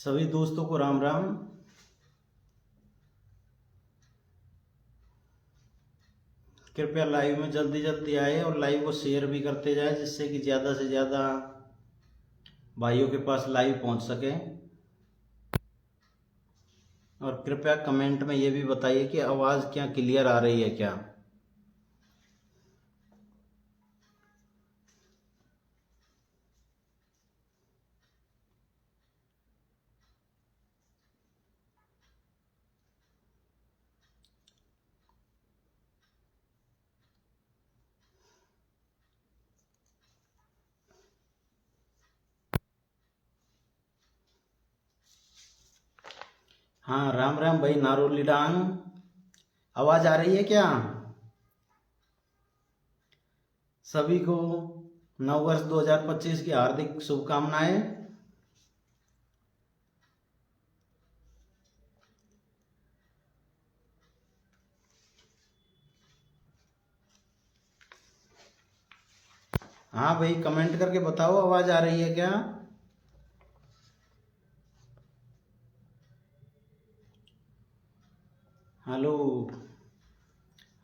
सभी दोस्तों को राम राम। कृपया लाइव में जल्दी जल्दी आए और लाइव को शेयर भी करते जाए, जिससे कि ज़्यादा से ज़्यादा भाइयों के पास लाइव पहुंच सके। और कृपया कमेंट में ये भी बताइए कि आवाज़ क्या क्लियर आ रही है क्या। हाँ, राम राम भाई नारोली डांग, आवाज़ आ रही है क्या? सभी को नववर्ष 2025 की हार्दिक शुभकामनाएं। हाँ भाई, कमेंट करके बताओ आवाज़ आ रही है क्या। हेलो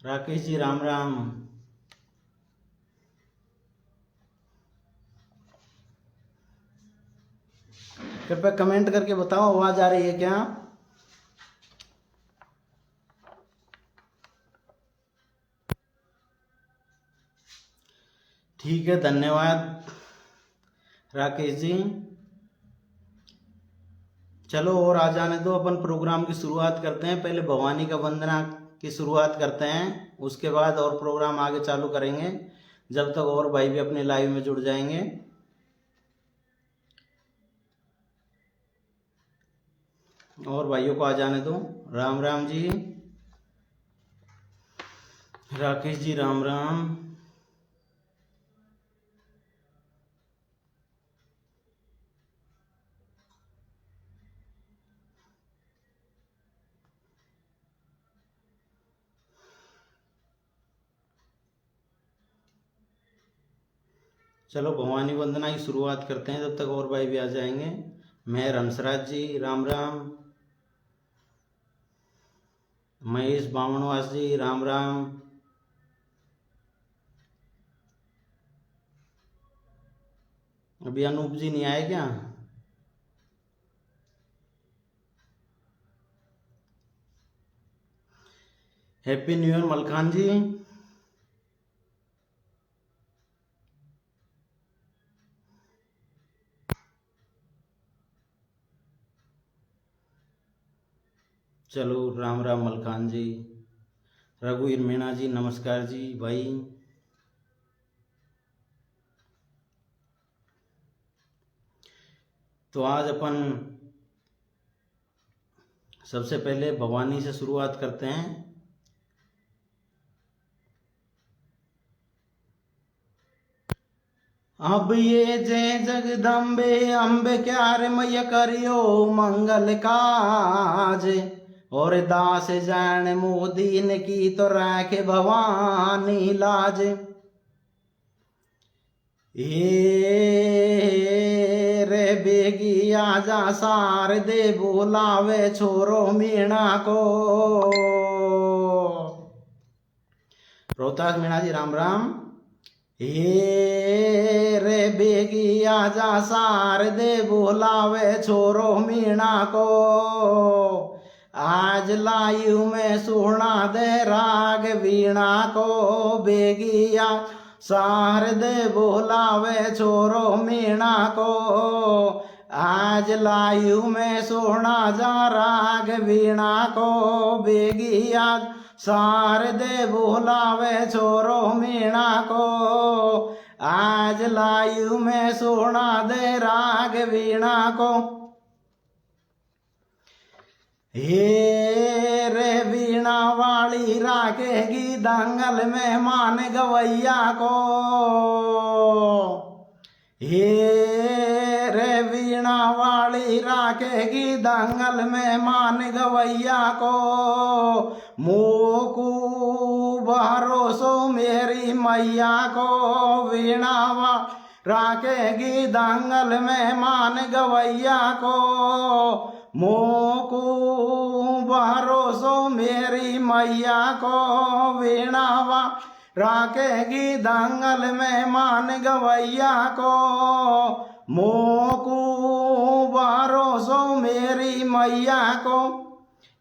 राकेश जी, राम राम। कृपया कमेंट करके बताओ आवाज़ आ रही है क्या। ठीक है, धन्यवाद राकेश जी। चलो और आ जाने दो, अपन प्रोग्राम की शुरुआत करते हैं। पहले भवानी का वंदना की शुरुआत करते हैं, उसके बाद और प्रोग्राम आगे चालू करेंगे, जब तक और भाई भी अपने लाइव में जुड़ जाएंगे। और भाइयों को आ जाने दो। राम राम जी, राकेश जी राम राम। चलो भवानी वंदना की शुरुआत करते हैं, जब तक और भाई भी आ जाएंगे। मेहर हंसराज जी राम राम। महेश बामणवास जी राम राम। अभी अनूप जी नहीं आए क्या? हैप्पी न्यू ईयर मलखान जी। चलो राम राम मलखान जी। रघुवीर मीणा जी नमस्कार जी भाई। तो आज अपन सबसे पहले भवानी से शुरुआत करते हैं। अब ये जय जगदम्बे अम्बे क्यारे मैया करियो मंगल काज, और दास जान मोदीन की तो राखे भवानी लाज। हे रे बेगी आजा सार दे बोलावे छोरो मीणा को। रोहतास मीणा जी राम राम। हे रे बेगी आजा सार दे बोलावे छोरो मीणा को। आज लायू में सुना दे राग वीणा को। बेगिया सार दे बोलावे छोरो मीणा को। आज लायू में सुना जा राग वीणा को। बेगिया सार दे बोलावे छोरो मीणा को। आज लायू में सुना दे राग वीणा को। हे रे वीणा वाली राखेगी दंगल में मान गवैया को। हे रे वीणा वाली राखेगी दंगल में मान गवैया को। मोकू भरोसो मेरी मैया को। वीणा राखेगी दंगल मेहमान गवैया को। मोकू भरोसो मेरी मैया को, वीणावा राखेगी दंगल मेहमान गवैया को। मोकू भरोसो मेरी मैया को।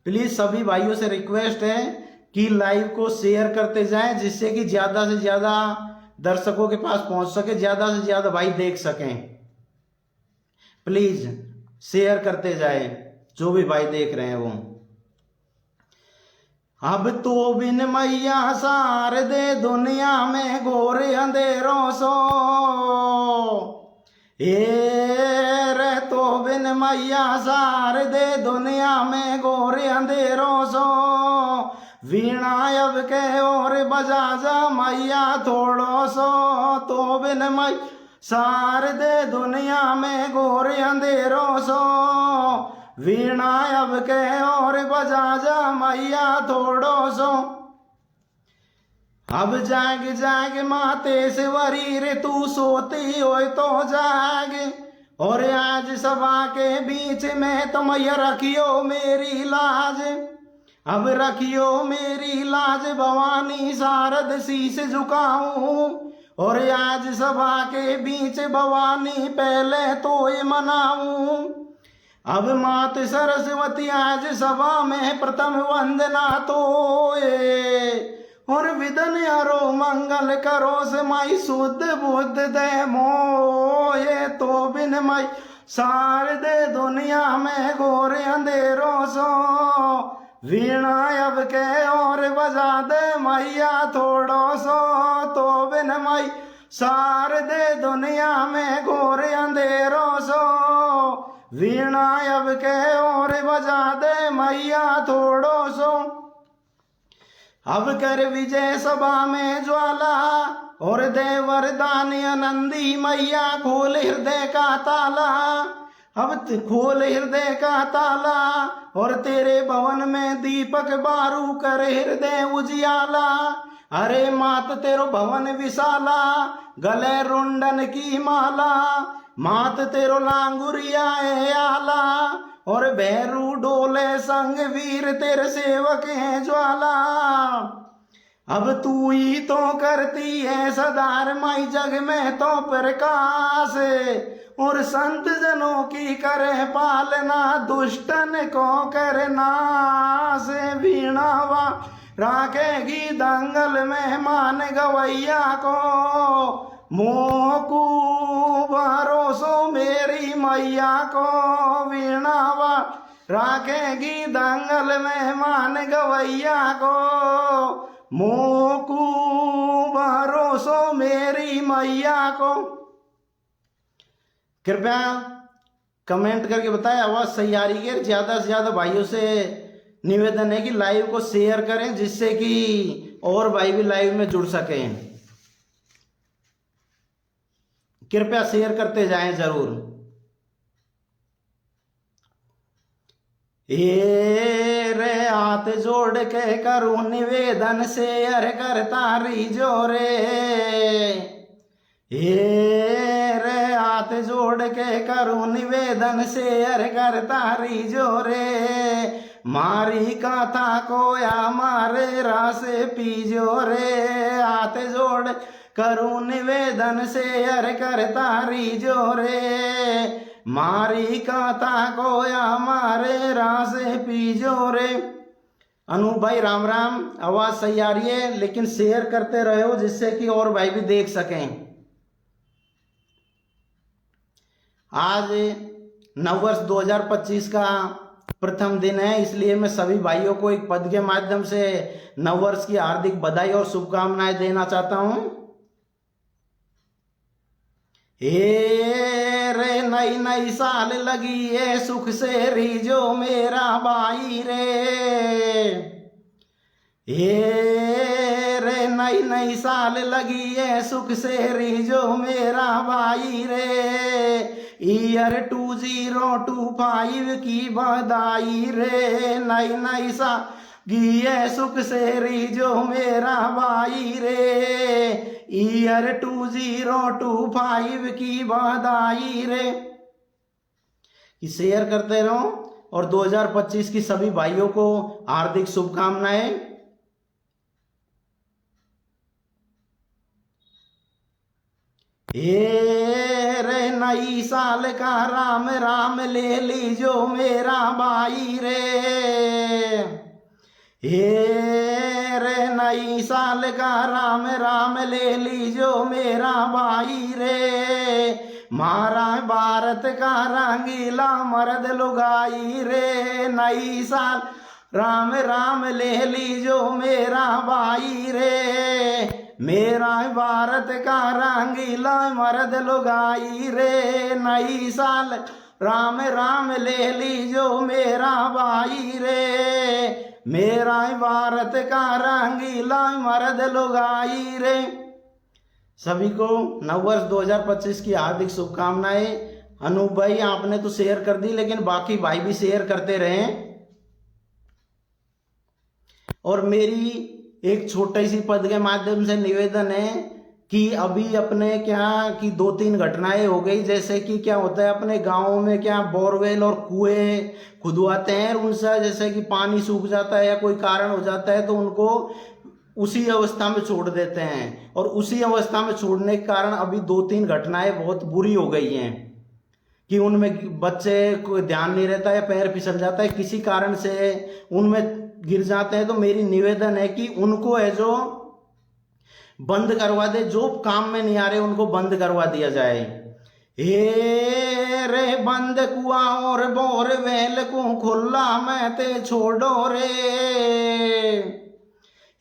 प्लीज सभी भाइयों से रिक्वेस्ट है कि लाइव को शेयर करते जाएं, जिससे कि ज्यादा से ज्यादा दर्शकों के पास पहुंच सके, ज्यादा से ज्यादा भाई देख सकें। प्लीज शेयर करते जाएं, जो भी भाई देख रहे हैं वो। अब तो बिन मैया सार दे दुनिया में घोर अंधेरों सो। रे तो बिन मैया सार दे दुनिया में घोर अंधेरों सो। वीणा अब के और बजा जा मैया थोड़ो सो। तो बिन मैया सार दे दुनिया में घोर अंधेरों सो। वीणा अब के और बजा जा मैया थोड़ो सो। अब जाग जाग मातेश्वरी रे तू सोती हो तो जाग। और आज सभा के बीच में तुम ये रखियो मेरी लाज। अब रखियो मेरी लाज भवानी शारद शीश झुकाऊं। और आज सभा के बीच भवानी पहले तो ये मनाऊं। अब मात सरस्वती आज सभा में प्रथम वंदना तो और विदन हरो मंगल करो से माई शुद्ध बुद्ध दे मोये। तो बिन माई सार दे दुनिया में घोर अंधेरों सो। वीणा अब के और बजा दे मैया थोड़ो सो। तो बिन माई सार दे दुनिया में घोर अंधेरों सो। वीणा अब के और बजा दे मैया थोड़ो सो। अब कर विजय सभा में ज्वाला और दे वरदान आनंदी मैया। खोल हृदय का ताला, अब खोल हृदय का ताला। और तेरे भवन में दीपक बारू कर हृदय उजियाला। अरे मात तेरो भवन विशाला, गले रुंडन की माला। मात तेरो लांगुरिया है आला। और भैरू डोले संग वीर तेरे सेवक हैं ज्वाला। अब तू ही तो करती है सदार माई जग में तो प्रकाश। और संत जनों की करे पालना, दुष्टन को करना से। वीणावा राखेगी दंगल मेहमान गवैया को। मोकू भरोसो मेरी मैया को। वीणावा राखेगी दंगल मेहमान गवैया को। मोकू भरोसो मेरी मैया को। कृपया कमेंट करके बताएं आवाज सही आ रही है। ज्यादा से ज्यादा भाइयों से निवेदन है कि लाइव को शेयर करें, जिससे कि और भाई भी लाइव में जुड़ सकें। कृपया शेयर करते जाएं जरूर। ये रे हाथ जोड़ के करूं निवेदन, शेयर कर तारी जोरे। ये रे हाथ जोड़ के करूं निवेदन, शेयर कर तारी जोरे। मारी कथा को या मारे रासे पीजो रे। हाथ जोड़ करूं निवेदन, शेयर कर तारी जोरे। मारी कथा को या मारे रासे पीजो रे। अनूप भाई राम राम, आवाज सही आ रही है, लेकिन शेयर करते रहो जिससे कि और भाई भी देख सकें। आज नववर्ष 2025 का प्रथम दिन है, इसलिए मैं सभी भाइयों को एक पद के माध्यम से नववर्ष की हार्दिक बधाई और शुभकामनाएं देना चाहता हूं। हे रे नई नई साल लगी है सुख से रीजो मेरा भाई रे। हे रे नई नई साल लगी है सुख से रीजो मेरा भाई रे। ईयर 2025 की बधाई रे। नई नई साल गिये सुख से जो मेरा भाई रे, ईयर 2025 की बधाई रे। कि शेयर करते रहो और 2025 की सभी भाइयों को हार्दिक शुभकामनाएं। ये रे नई साल का राम राम ले लीजो मेरा भाई रे, ये रे नई साल का राम राम ले लीजो मेरा भाई रे, मारा भारत का रंगीला मर्द लुगाई रे, नई साल राम राम ले लीजो मेरा भाई रे, मेरा भारत का रंगीला मर्द लुगाई रे, नई साल राम राम ले लीजो मेरा भाई रे, मेरा भारत का रंगीला मर्द लुगाई रे। सभी को नववर्ष 2025 की हार्दिक शुभकामनाएं। अनूप भाई आपने तो शेयर कर दी, लेकिन बाकी भाई भी शेयर करते रहें। और मेरी एक छोटे सी पद के माध्यम से निवेदन है कि अभी अपने क्या कि 2-3 घटनाएं हो गई, जैसे कि क्या होता है अपने गाँव में क्या बोरवेल और कुएं खुदवाते हैं, उनसे जैसे कि पानी सूख जाता है या कोई कारण हो जाता है तो उनको उसी अवस्था में छोड़ देते हैं, और उसी अवस्था में छोड़ने के कारण अभी 2-3 घटनाएं बहुत बुरी हो गई हैं कि उनमें बच्चे को ध्यान नहीं रहता है, पैर फिसल जाता है, किसी कारण से उनमें गिर जाते हैं। तो मेरी निवेदन है कि उनको है जो बंद करवा दे, जो काम में नहीं आ रहे उनको बंद करवा दिया जाए। हे रे बंद कुआ और बोर वेल को खुला मैं ते छोड़ो रे,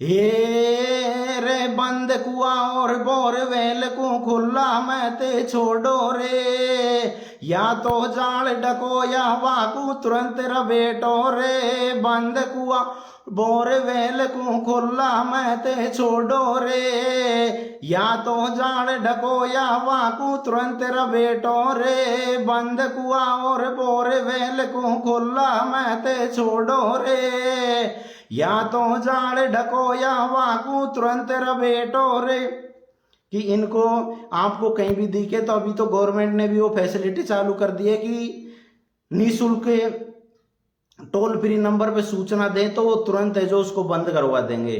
हे रे बंद कुआ और बोर वेल को खुला मैं ते छोड़ो रे, या तो जाल डको या वाकू तुरंत रबेटो रे, बंद कुआ बोर वेल को खुला मैं ते छोड़ो रे, या तो जाल ढको या वाकू तुरंत रबेटो रे, बंद कुआ और बोर वेल को खुला मैं ते छोड़ो रे, या तो जाल ढको या वाकू तुरंत रबेटो रे। कि इनको आपको कहीं भी दिखे तो अभी तो गवर्नमेंट ने भी वो फैसिलिटी चालू कर दी है कि निःशुल्क टोल फ्री नंबर पे सूचना दें तो वो तुरंत है जो उसको बंद करवा देंगे।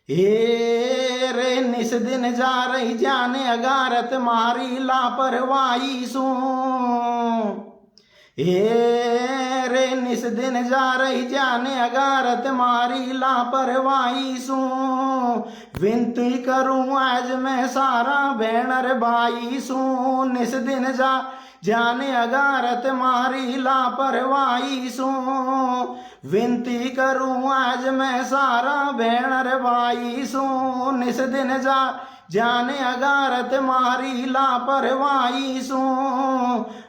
हे रे निस दिन जा रही जाने अगारत मारी लापरवाही सू, हे रे निस दिन जा रही जाने अगारत मारी लापरवाही सू, विनती करूं आज मैं सारा बैनर भाई सू, निस दिन जा जाने अगारत मारी लापरवाही सू, विनती करूं आज मैं सारा बैनर भाई सू, निस दिन जा जाने अगारत मारी लापरवाही सू,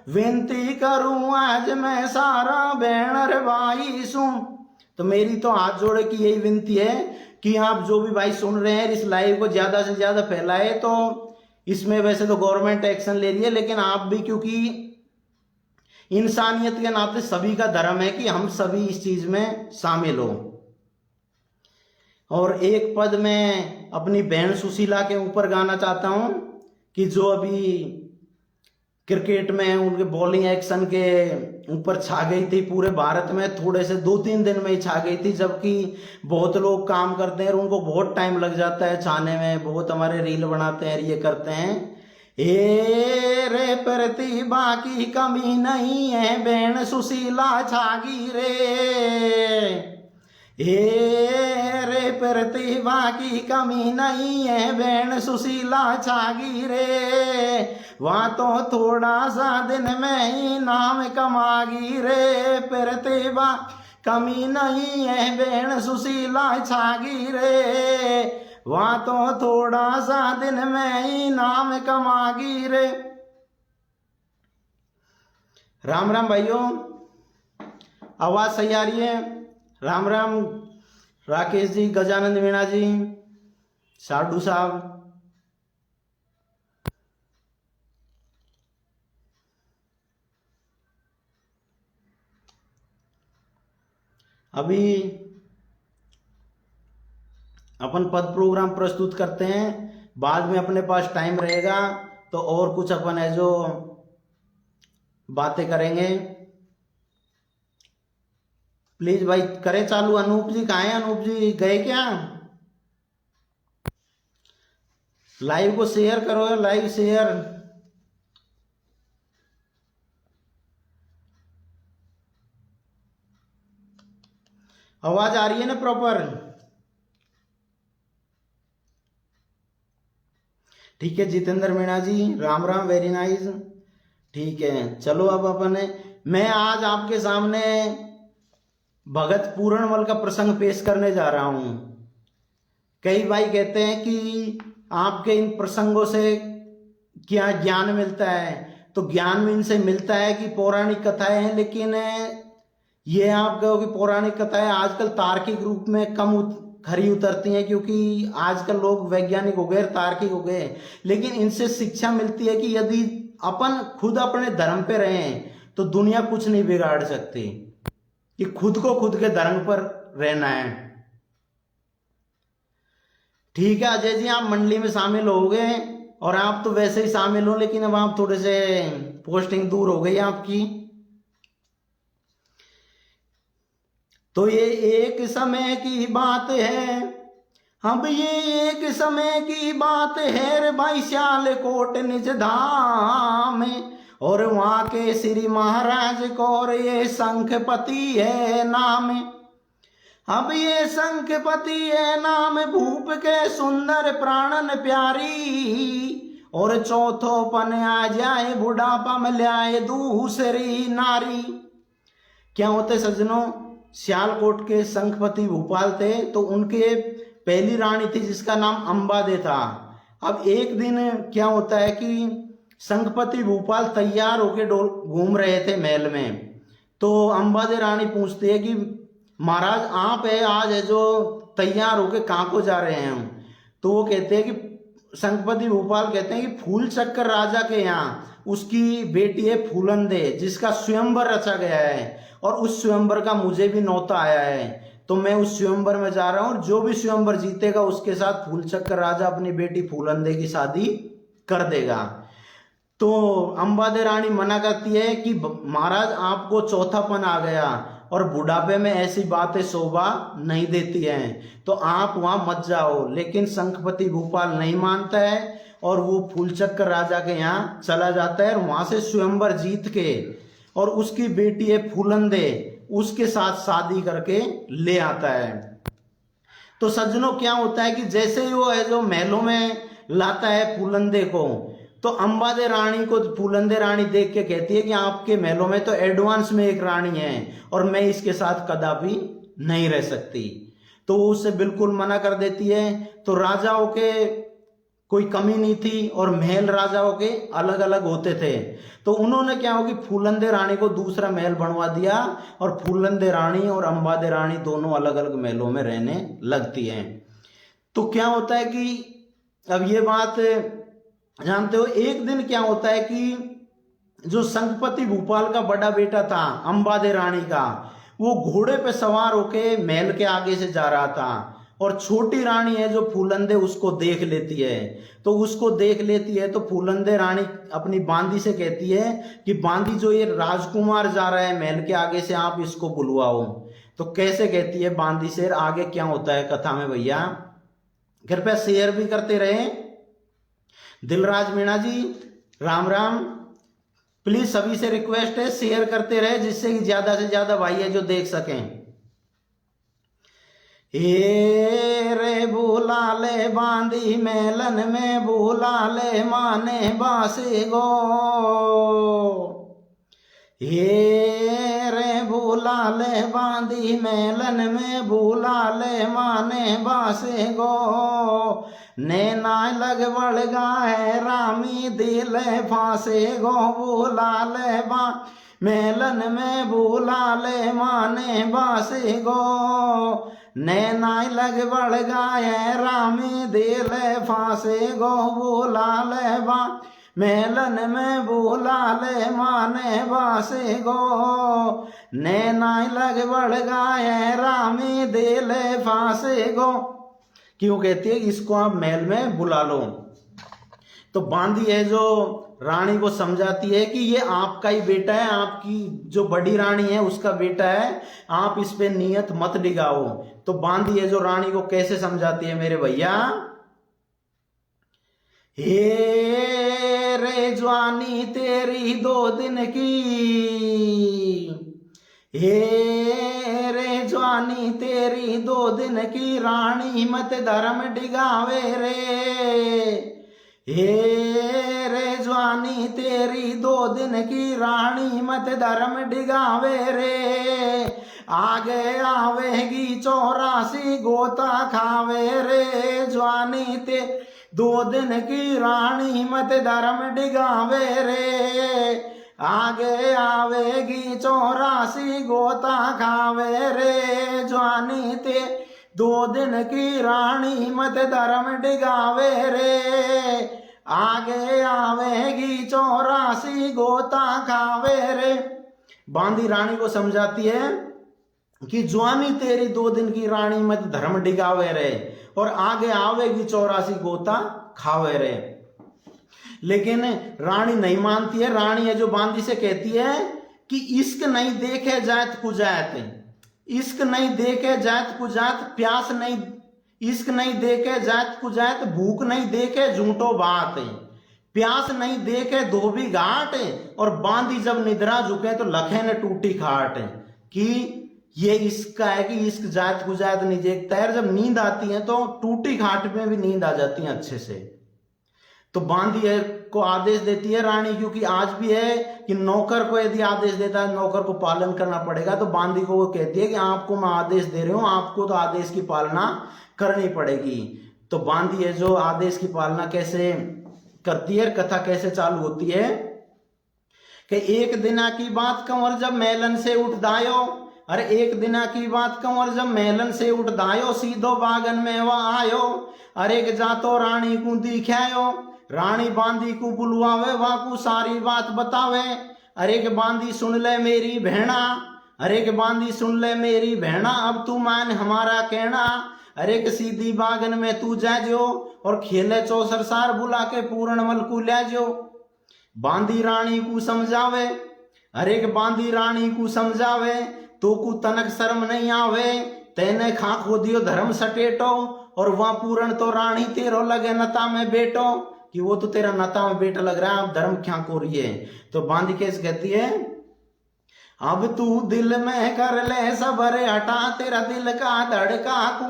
विनती करूं आज मैं सारा बैनर भाई सू। तो मेरी तो हाथ जोड़े की यही विनती है कि आप जो भी भाई सुन रहे हैं इस लाइव को ज्यादा से ज्यादा फैलाए। तो इसमें वैसे तो गवर्नमेंट एक्शन ले रही है, लेकिन आप भी, क्योंकि इंसानियत के नाते सभी का धर्म है कि हम सभी इस चीज में शामिल हो। और एक पद मैं अपनी बहन सुशीला के ऊपर गाना चाहता हूं कि जो अभी क्रिकेट में उनके बॉलिंग एक्शन के ऊपर छा गई थी पूरे भारत में, थोड़े से 2-3 दिन में ही छा गई थी, जबकि बहुत लोग काम करते हैं और उनको बहुत टाइम लग जाता है छाने में, बहुत हमारे रील बनाते हैं, ये करते हैं। ए रे प्रतिभा की कमी नहीं है बहन सुशीला छागी रे, ए रे प्रतिभा की कमी नहीं है बहन सुशीला छागी रे, वहाँ तो थोड़ा सा दिन में ही नाम कमागी रे, प्रतिभा कमी नहीं है बहन सुशीला छागी रे, वहाँ तो थोड़ा सा दिन में ही नाम कमागी रे। राम राम भाइयों, आवाज सही आ रही है? राम राम राकेश जी, गजानंद मीणा जी, साधु साहब। अभी अपन पद प्रोग्राम प्रस्तुत करते हैं, बाद में अपने पास टाइम रहेगा तो और कुछ अपन है जो बातें करेंगे। प्लीज भाई करें चालू। अनूप जी कहाँ हैं? अनूप जी गए क्या? लाइव को शेयर करो, लाइव शेयर। आवाज आ रही है ना प्रॉपर? ठीक है जितेंद्र मीणा जी, राम राम, वेरी नाइस। ठीक है चलो अब अपन मैं आज आपके सामने भगत पूरणमल का प्रसंग पेश करने जा रहा हूं। कई भाई कहते हैं कि आपके इन प्रसंगों से क्या ज्ञान मिलता है, तो ज्ञान में इनसे मिलता है कि पौराणिक कथाएं हैं, लेकिन ये आप कहो कि पौराणिक कथाएं आजकल तार्किक रूप में कम खरी उतरती हैं, क्योंकि आजकल लोग वैज्ञानिक हो गए, तार्किक हो गए। लेकिन इनसे शिक्षा मिलती है कि यदि अपन खुद अपने धर्म पे रहें तो दुनिया कुछ नहीं बिगाड़ सकती, कि खुद को खुद के धर्म पर रहना है। ठीक है अजय जी, आप मंडली में शामिल हो गए, और आप तो वैसे ही शामिल हो, लेकिन अब आप थोड़े से पोस्टिंग दूर हो गई आपकी। तो ये एक समय की बात है, अब ये एक समय की बात है रे भाई, सियालकोट निज धाम में, और वहां के श्री महाराज को ये शंखपति है नाम। अब ये शंखपति है नाम, भूप के सुंदर प्राणन प्यारी, और चौथोपन आ जाए बुढ़ापा में लाए दूसरी नारी। क्या होते सज्जनों, सियालकोट के शंखपति भूपाल थे, तो उनके पहली रानी थी जिसका नाम अंबादे था। अब एक दिन क्या होता है कि शंखपति भूपाल तैयार होके घूम रहे थे महल में, तो अंबादे रानी पूछती है कि महाराज आप है आज है जो तैयार होके कहाँ को जा रहे हैं हम? तो वो कहते हैं कि शंखपति भूपाल कहते हैं कि फूल चक्कर राजा के यहाँ उसकी बेटी है फूलंदे, जिसका स्वयंवर रचा गया है, और उस स्वयंवर का मुझे भी न्योता आया है, तो मैं उस स्वयंवर में जा रहा हूं, और जो भी स्वयंवर जीतेगा उसके साथ फूलचक्कर राजा अपनी बेटी फूलंदे की शादी कर देगा। तो अंबादे रानी मना करती है कि महाराज आपको चौथापन आ गया, और बुढ़ापे में ऐसी बातें शोभा नहीं देती हैं, तो आप वहां मत जाओ। लेकिन शंखपति भूपाल नहीं मानता है, और वो फूलचक्कर राजा के यहाँ चला जाता है, और वहां से स्वयंवर जीत के और उसकी बेटी है फूलंदे उसके साथ शादी करके ले आता है। तो सज्जनों क्या होता है कि जैसे ही वो है जो महलों में लाता है फूलंदे को, तो अंबादे रानी को फूलंदे रानी देख के कहती है कि आपके महलों में तो एडवांस में एक रानी है, और मैं इसके साथ कदापि नहीं रह सकती। तो वो उससे बिल्कुल मना कर देती है। तो राजाओं के कोई कमी नहीं थी, और महल राजाओं के अलग अलग होते थे, तो उन्होंने क्या हो कि फूलंदे रानी को दूसरा महल बनवा दिया, और फूलंदे रानी और अंबादे रानी दोनों अलग अलग महलों में रहने लगती हैं। तो क्या होता है कि अब ये बात जानते हो, एक दिन क्या होता है कि जो शंखपति भूपाल का बड़ा बेटा था अंबादे रानी का, वो घोड़े पे सवार होके महल के आगे से जा रहा था, और छोटी रानी है जो फूलंदे उसको देख लेती है। तो उसको देख लेती है तो फूलंदे रानी अपनी बांदी से कहती है कि बांदी जो ये राजकुमार जा रहा है महल के आगे से, आप इसको बुलवाओ। तो कैसे कहती है बांदी शेर, आगे क्या होता है कथा में भैया कृपया शेयर भी करते रहे। दिलराज मीणा जी राम राम, प्लीज सभी से रिक्वेस्ट है शेयर करते रहे, जिससे कि ज्यादा से ज्यादा भाई है जो देख सकें। हे रे भूला ले बांदी मेलन में, भूला ले माने बासे गो, हे रे भूला ले बांदी मेलन में, भूला ले माने बासे गो, नैना लग बढ़ गाए रामी दिल फांसे गो, भूला ले बा मेलन में, भूला ले माने बासे गो, नैना लग बढ़ गाए रामी दिल फांसे गो, भूला ले बा मेलन में, भूला ले माने बासे गो, नैना लग बढ़ गाए रामी दिल फांसे गो। कि वो कहती है कि इसको आप महल में बुला लो। तो बांदी है जो रानी को समझाती है कि ये आपका ही बेटा है, आपकी जो बड़ी रानी है उसका बेटा है, आप इस पे नियत मत डिगाओ। तो बांदी है जो रानी को कैसे समझाती है मेरे भैया, हे रे जवानी तेरी 2 दिन की, हे रे जवानी तेरी 2 दिन की, रानी मत धर्म डिगावे रे। हे रे जवानी तेरी 2 दिन की, रानी मत धर्म डिगावे रे। आगे आवेगी 84 गोता खावे रे। जवानी ते 2 दिन की, रानी मत धर्म डिगावे रे। आगे आवेगी 84 गोता खावे रे। जवानी ते 2 दिन की, रानी मत धर्म डिगावे रे। आगे आवेगी 84 गोता खावे रे। बांदी रानी को समझाती है कि जवानी तेरी 2 दिन की, रानी मत धर्म डिगावे रे, और आगे आवेगी 84 गोता खावे रे। लेकिन रानी नहीं मानती है। रानी है जो बांदी से कहती है कि इश्क नहीं देखे जात कुजात, इश्क नहीं देखे जात कुजात, प्यास नहीं, इश्क नहीं देखे जात कुजात, भूख नहीं देखे झूठो बात, प्यास नहीं देखे धोबी घाट, और बांदी जब निद्रा झुके तो लखे ने टूटी खाट। कि ये इश्क है कि इश्क जात कुजात नहीं देखता है, जब नींद आती है तो टूटी खाट में भी नींद आ जाती है अच्छे से। तो बांदी है को आदेश देती है रानी, क्योंकि आज भी है कि नौकर को यदि आदेश देता है नौकर को पालन करना पड़ेगा। तो बांदी को वो कहती है कि आपको मैं आदेश दे रही हूं, आपको तो आदेश की पालना करनी पड़ेगी। तो बांदी है जो आदेश की पालना कैसे करती है, कथा कैसे चालू होती है कि एक दिना की बात कंवर जब मेलन से उठ दायो, अरे एक दिना की बात कंवर जब मेलन से उठ दायो, सीधो बागन में वह आयो, अरे जातो रानी को दिखायो। रानी बांदी को बुलवावे, वाकू सारी बात बतावे। अरे के बांदी सुन ले मेरी भेणा, अरे के बांदी सुन ले मेरी भेणा, अब तू मान हमारा कहना। अरे के सीधी बागन में तू जा जो, और खेले 64 सार बुला के पूर्णमल को ले जो। बांदी रानी को समझावे, अरे के बांदी रानी को समझावे, तो को तनक शर्म नहीं आवे, तेने खा खो दियो धर्म सटेटो, और वहां पूर्ण तो रानी तेरो लगे नता में बेटो, कि वो तो तेरा नता में बेटा लग रहा है, आप धर्म क्या को रही है। तो बांदी कैसे कहती है, अब तू दिल में कर ले सबर, हटा तेरा दिल का धड़का को,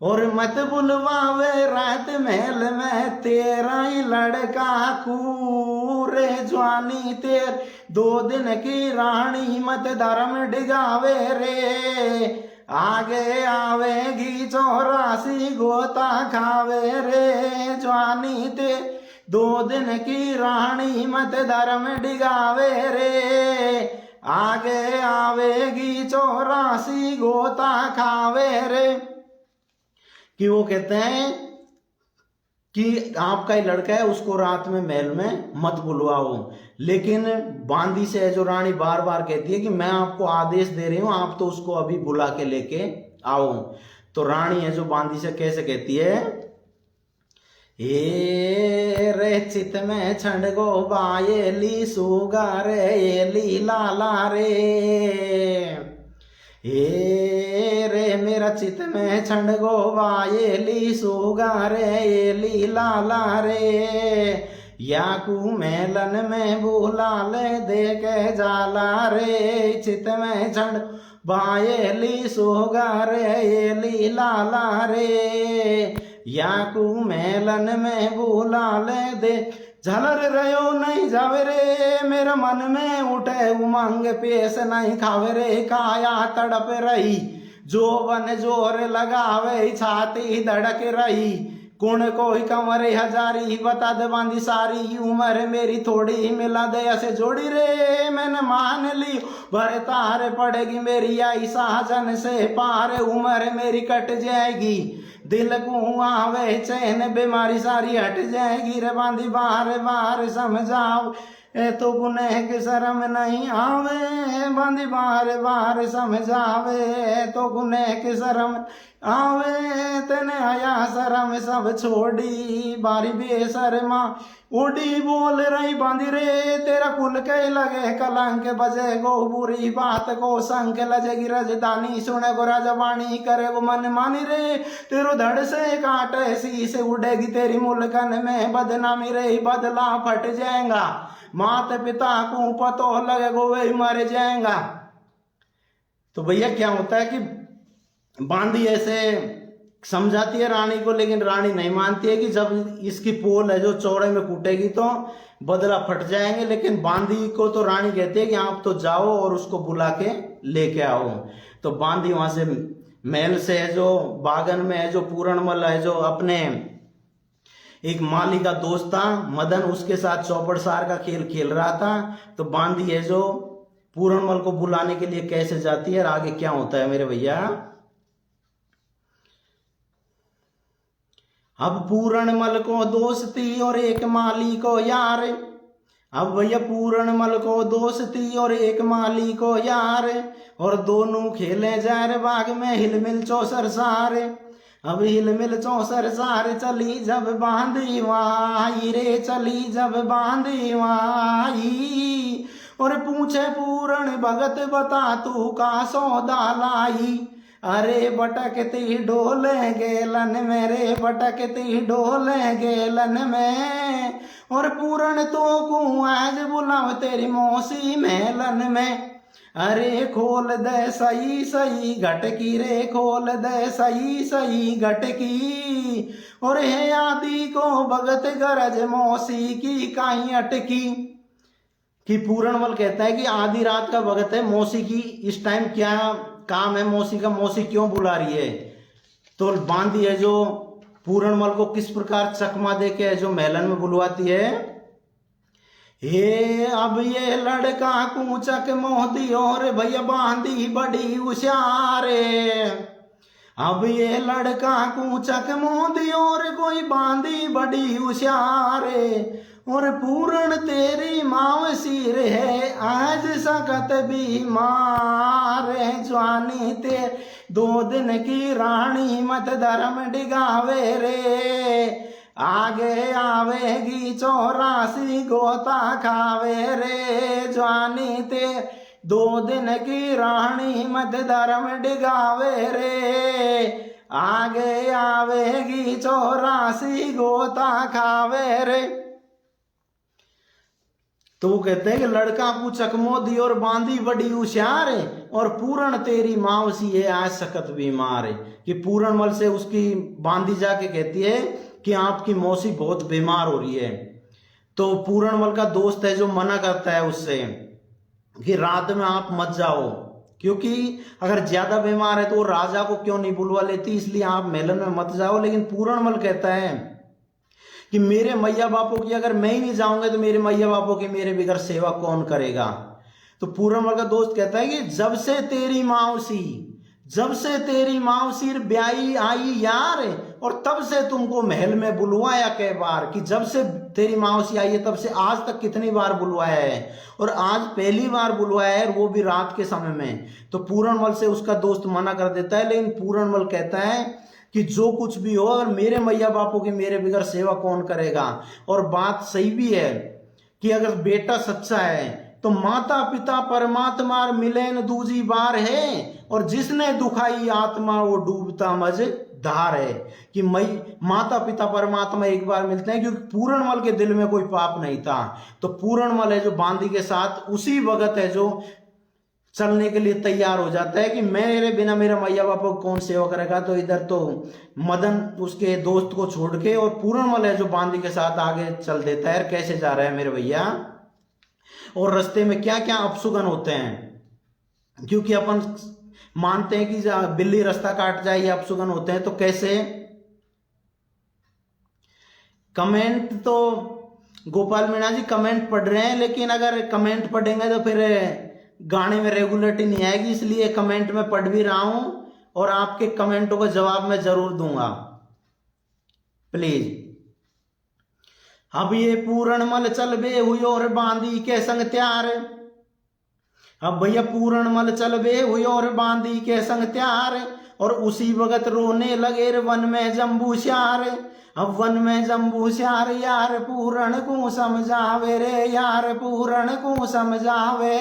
और मत बुलवावे रात महल में तेरा ही लड़का को। रे जवानी तेर 2 दिन की, रानी मत धर्म डिगावे रे। आगे आवेगी 84 गोता खावे रे। जवानी ते 2 दिन की, रानी मत धर्म डिगावे रे। आगे आवेगी 84 गोता खावे रे। कि वो कहते हैं कि आपका ही लड़का है, उसको रात में महल में मत बुलवाओ। लेकिन बांदी से जो रानी बार बार कहती है कि मैं आपको आदेश दे रही हूं, आप तो उसको अभी बुला के लेके आओ। तो रानी है जो बांदी से कैसे कहती है, ए रे चित में छंड गो बाये ली सुगा रे ली लाला रे। ए रे मेरा चित में छंड गो बाये ली सुगा रे ली लाला रे। याकू मेलन में बुला ले दे के जाला रे। चित में छंड बाये ली सुगा रे ली लाला रे। याकू मेलन में बुला ले दे, झलर रहो नहीं जावे रे। मेरा मन में उठे उमंग, पेश नहीं खावे रे। काया तड़प रही जोवन जोर लगावे, छाती धड़क रही कुण कोई कंवरे हजारी। बता दे बांदी सारी उम्र मेरी थोड़ी, मिला दे ऐसे जोड़ी रे। मैंने मान ली भरे तार पड़ेगी मेरी आई साजन से पार। उम्र मेरी कट जाएगी, दिल को आवे चैन, बीमारी सारी हट जाएगी रे। बांदी बार बार समझाओ, ए तो गुनेह की शर्म नहीं आवे। बांदी बार बार समझावे, तो गुनेह की शर्म आवे तने आया शरम सब छोड़ी, बारी बेशर्मा उड़ी बोल रही बांधी रे, तेरा कुल के लगे कलंक, बजे गो बुरी बात को संक, लजेगी रजदानी सुने गो रजवाणी, करे गो मन मानी रे, तेरो धड़ से काटे शीश, उड़ेगी तेरी मुल्कन में बदनामी रे, बदला फट जाएगा, माता पिता को पतो लगे गो वही मर जाएगा। तो भैया क्या होता है कि बांदी ऐसे समझाती है रानी को, लेकिन रानी नहीं मानती है कि जब इसकी पोल है जो चौड़े में कूटेगी तो बदला फट जाएंगे। लेकिन बांदी को तो रानी कहती है कि आप तो जाओ और उसको बुला के लेके आओ। तो बांदी वहां से महल से है जो बागन में है जो पूरणमल है जो अपने एक माली का दोस्त था मदन, उसके साथ चौपड़ सार का खेल खेल रहा था। तो बांदी है जो पूरणमल को बुलाने के लिए कैसे जाती है और आगे क्या होता है मेरे भैया। अब पूरणमल को दोस्ती और एक माली को यार, अब भैया पूरणमल को दोस्ती और एक माली को यार, और दोनों खेले जार बाग में हिलमिल चौसर सारे। अब हिलमिल चौसर सार चली जब बांधी वाई रे, चली जब बांधी वाई, और पूछे पूरण भगत बता तू का सौदा लाई। अरे भटकती डोले गेलन मेरे, भटकती डोले गेलन में, और पूरण तो को आज बुलाव तेरी मौसी मेलन में। अरे खोल दे सही सही घटकी रे, खोल दे सही सही घटकी, और हे आदि को भगत गरज मौसी की काई अटकी। कि पूरणमल कहता है कि आधी रात का भगत है, मौसी की इस टाइम क्या काम है मौसी का, मौसी क्यों बुला रही है। तो बांदी है जो पूरणमल को किस प्रकार चकमा दे के जो मेलन में बुलवाती है। हे अब ये लड़का कूचक मोदी और भैया बांदी बड़ी होशियार, अब ये लड़का कूचक मोदी और कोई बांदी बड़ी होशियार, और पूरण तेरी मावसी रे आज सकत बीमार, जवानी ते 2 दिन की रानी मत धर्म डिगावे रे, आगे आवेगी 84 गोता खावे रे, जवानी ते 2 दिन की रानी मत धर्म डिगावे रे, आगे आवेगी 84 गोता खावे रे। तो वो कहते हैं कि लड़का को चकमो दी और बांदी बड़ी होशियार है, और पूरण तेरी मावसी है आज सख्त बीमार है। कि पूरणमल से उसकी बांदी जाके कहती है कि आपकी मौसी बहुत बीमार हो रही है। तो पूरणमल का दोस्त है जो मना करता है उससे कि रात में आप मत जाओ, क्योंकि अगर ज्यादा बीमार है तो वो राजा को क्यों नहीं बुलवा लेती, इसलिए आप मेलन में मत जाओ। लेकिन पूरणमल कहता है कि मेरे मैया बापों की अगर मैं ही नहीं जाऊंगा तो मेरे मैया बापों की मेरे बिगर सेवा कौन करेगा। तो पूरणमल का दोस्त कहता है कि जब से तेरी मावसी ब्याई आई यार, और तब से तुमको महल में बुलवाया कई बार, कि जब से तेरी मावसी आई है तब से आज तक कितनी बार बुलवाया है, और आज पहली बार बुलवाया है, वो भी रात के समय में। तो पूरणमल से उसका दोस्त मना कर देता है। लेकिन पूरणमल कहता है कि जो कुछ भी हो, अगर मेरे मैया बापों की मेरे बिगर सेवा कौन करेगा। और बात सही भी है कि अगर बेटा सच्चा है तो माता पिता परमात्मा मिलेन दूजी बार है, और जिसने दुखाई आत्मा वो डूबता मझधार है। कि माता पिता परमात्मा एक बार मिलते हैं, क्योंकि पूरणमल के दिल में कोई पाप नहीं था। तो पूरणमल है जो बांदी के साथ उसी वक्त है जो चलने के लिए तैयार हो जाता है कि मेरे बिना मेरा मैया बापा कौन सेवा करेगा। तो इधर तो मदन उसके दोस्त को छोड़ के और पूरणमल है जो बांदी के साथ आगे चल देता है। कैसे जा रहा है मेरे भैया, और रास्ते में क्या क्या अपशुगन होते हैं, क्योंकि अपन मानते हैं कि बिल्ली रास्ता काट जाए ये अपशुगन होते हैं। तो कैसे, कमेंट तो गोपाल मीणा जी कमेंट पढ़ रहे हैं, लेकिन अगर कमेंट पढ़ेंगे तो फिर गाने में रेगुलरिटी नहीं आएगी, इसलिए कमेंट में पढ़ भी रहा हूं और आपके कमेंटों का जवाब मैं जरूर दूंगा, प्लीज। अब ये पूरणमल चल बे हुई और बांदी के संग त्यार, अब भैया पूरणमल चल बे हुई और बांदी के संग त्यार, और उसी वक्त रोने लगे रे वन में जम्बू श्यार। अब वन में जम्बू श्यार यार पूरण को समझावे रे, यार पूरण को समझावे।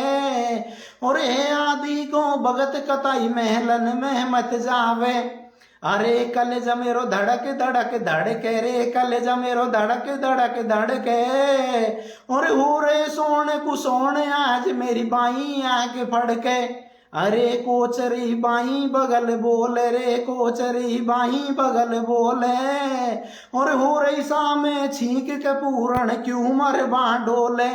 और हे आदि को भगत कताई महलन में मत जावे। अरे कलेज मेरो धड़क धड़क धड़के रे, कलेज मेरो धड़क धड़क धड़के। और हो रे सोने को सोने आज मेरी बाई आके फड़के। अरे कोचरी बाई बगल बोले रे, कोचरी बाई बगल बोले। और हो रही सामे छींक के पूरण क्यों मर बांडोले।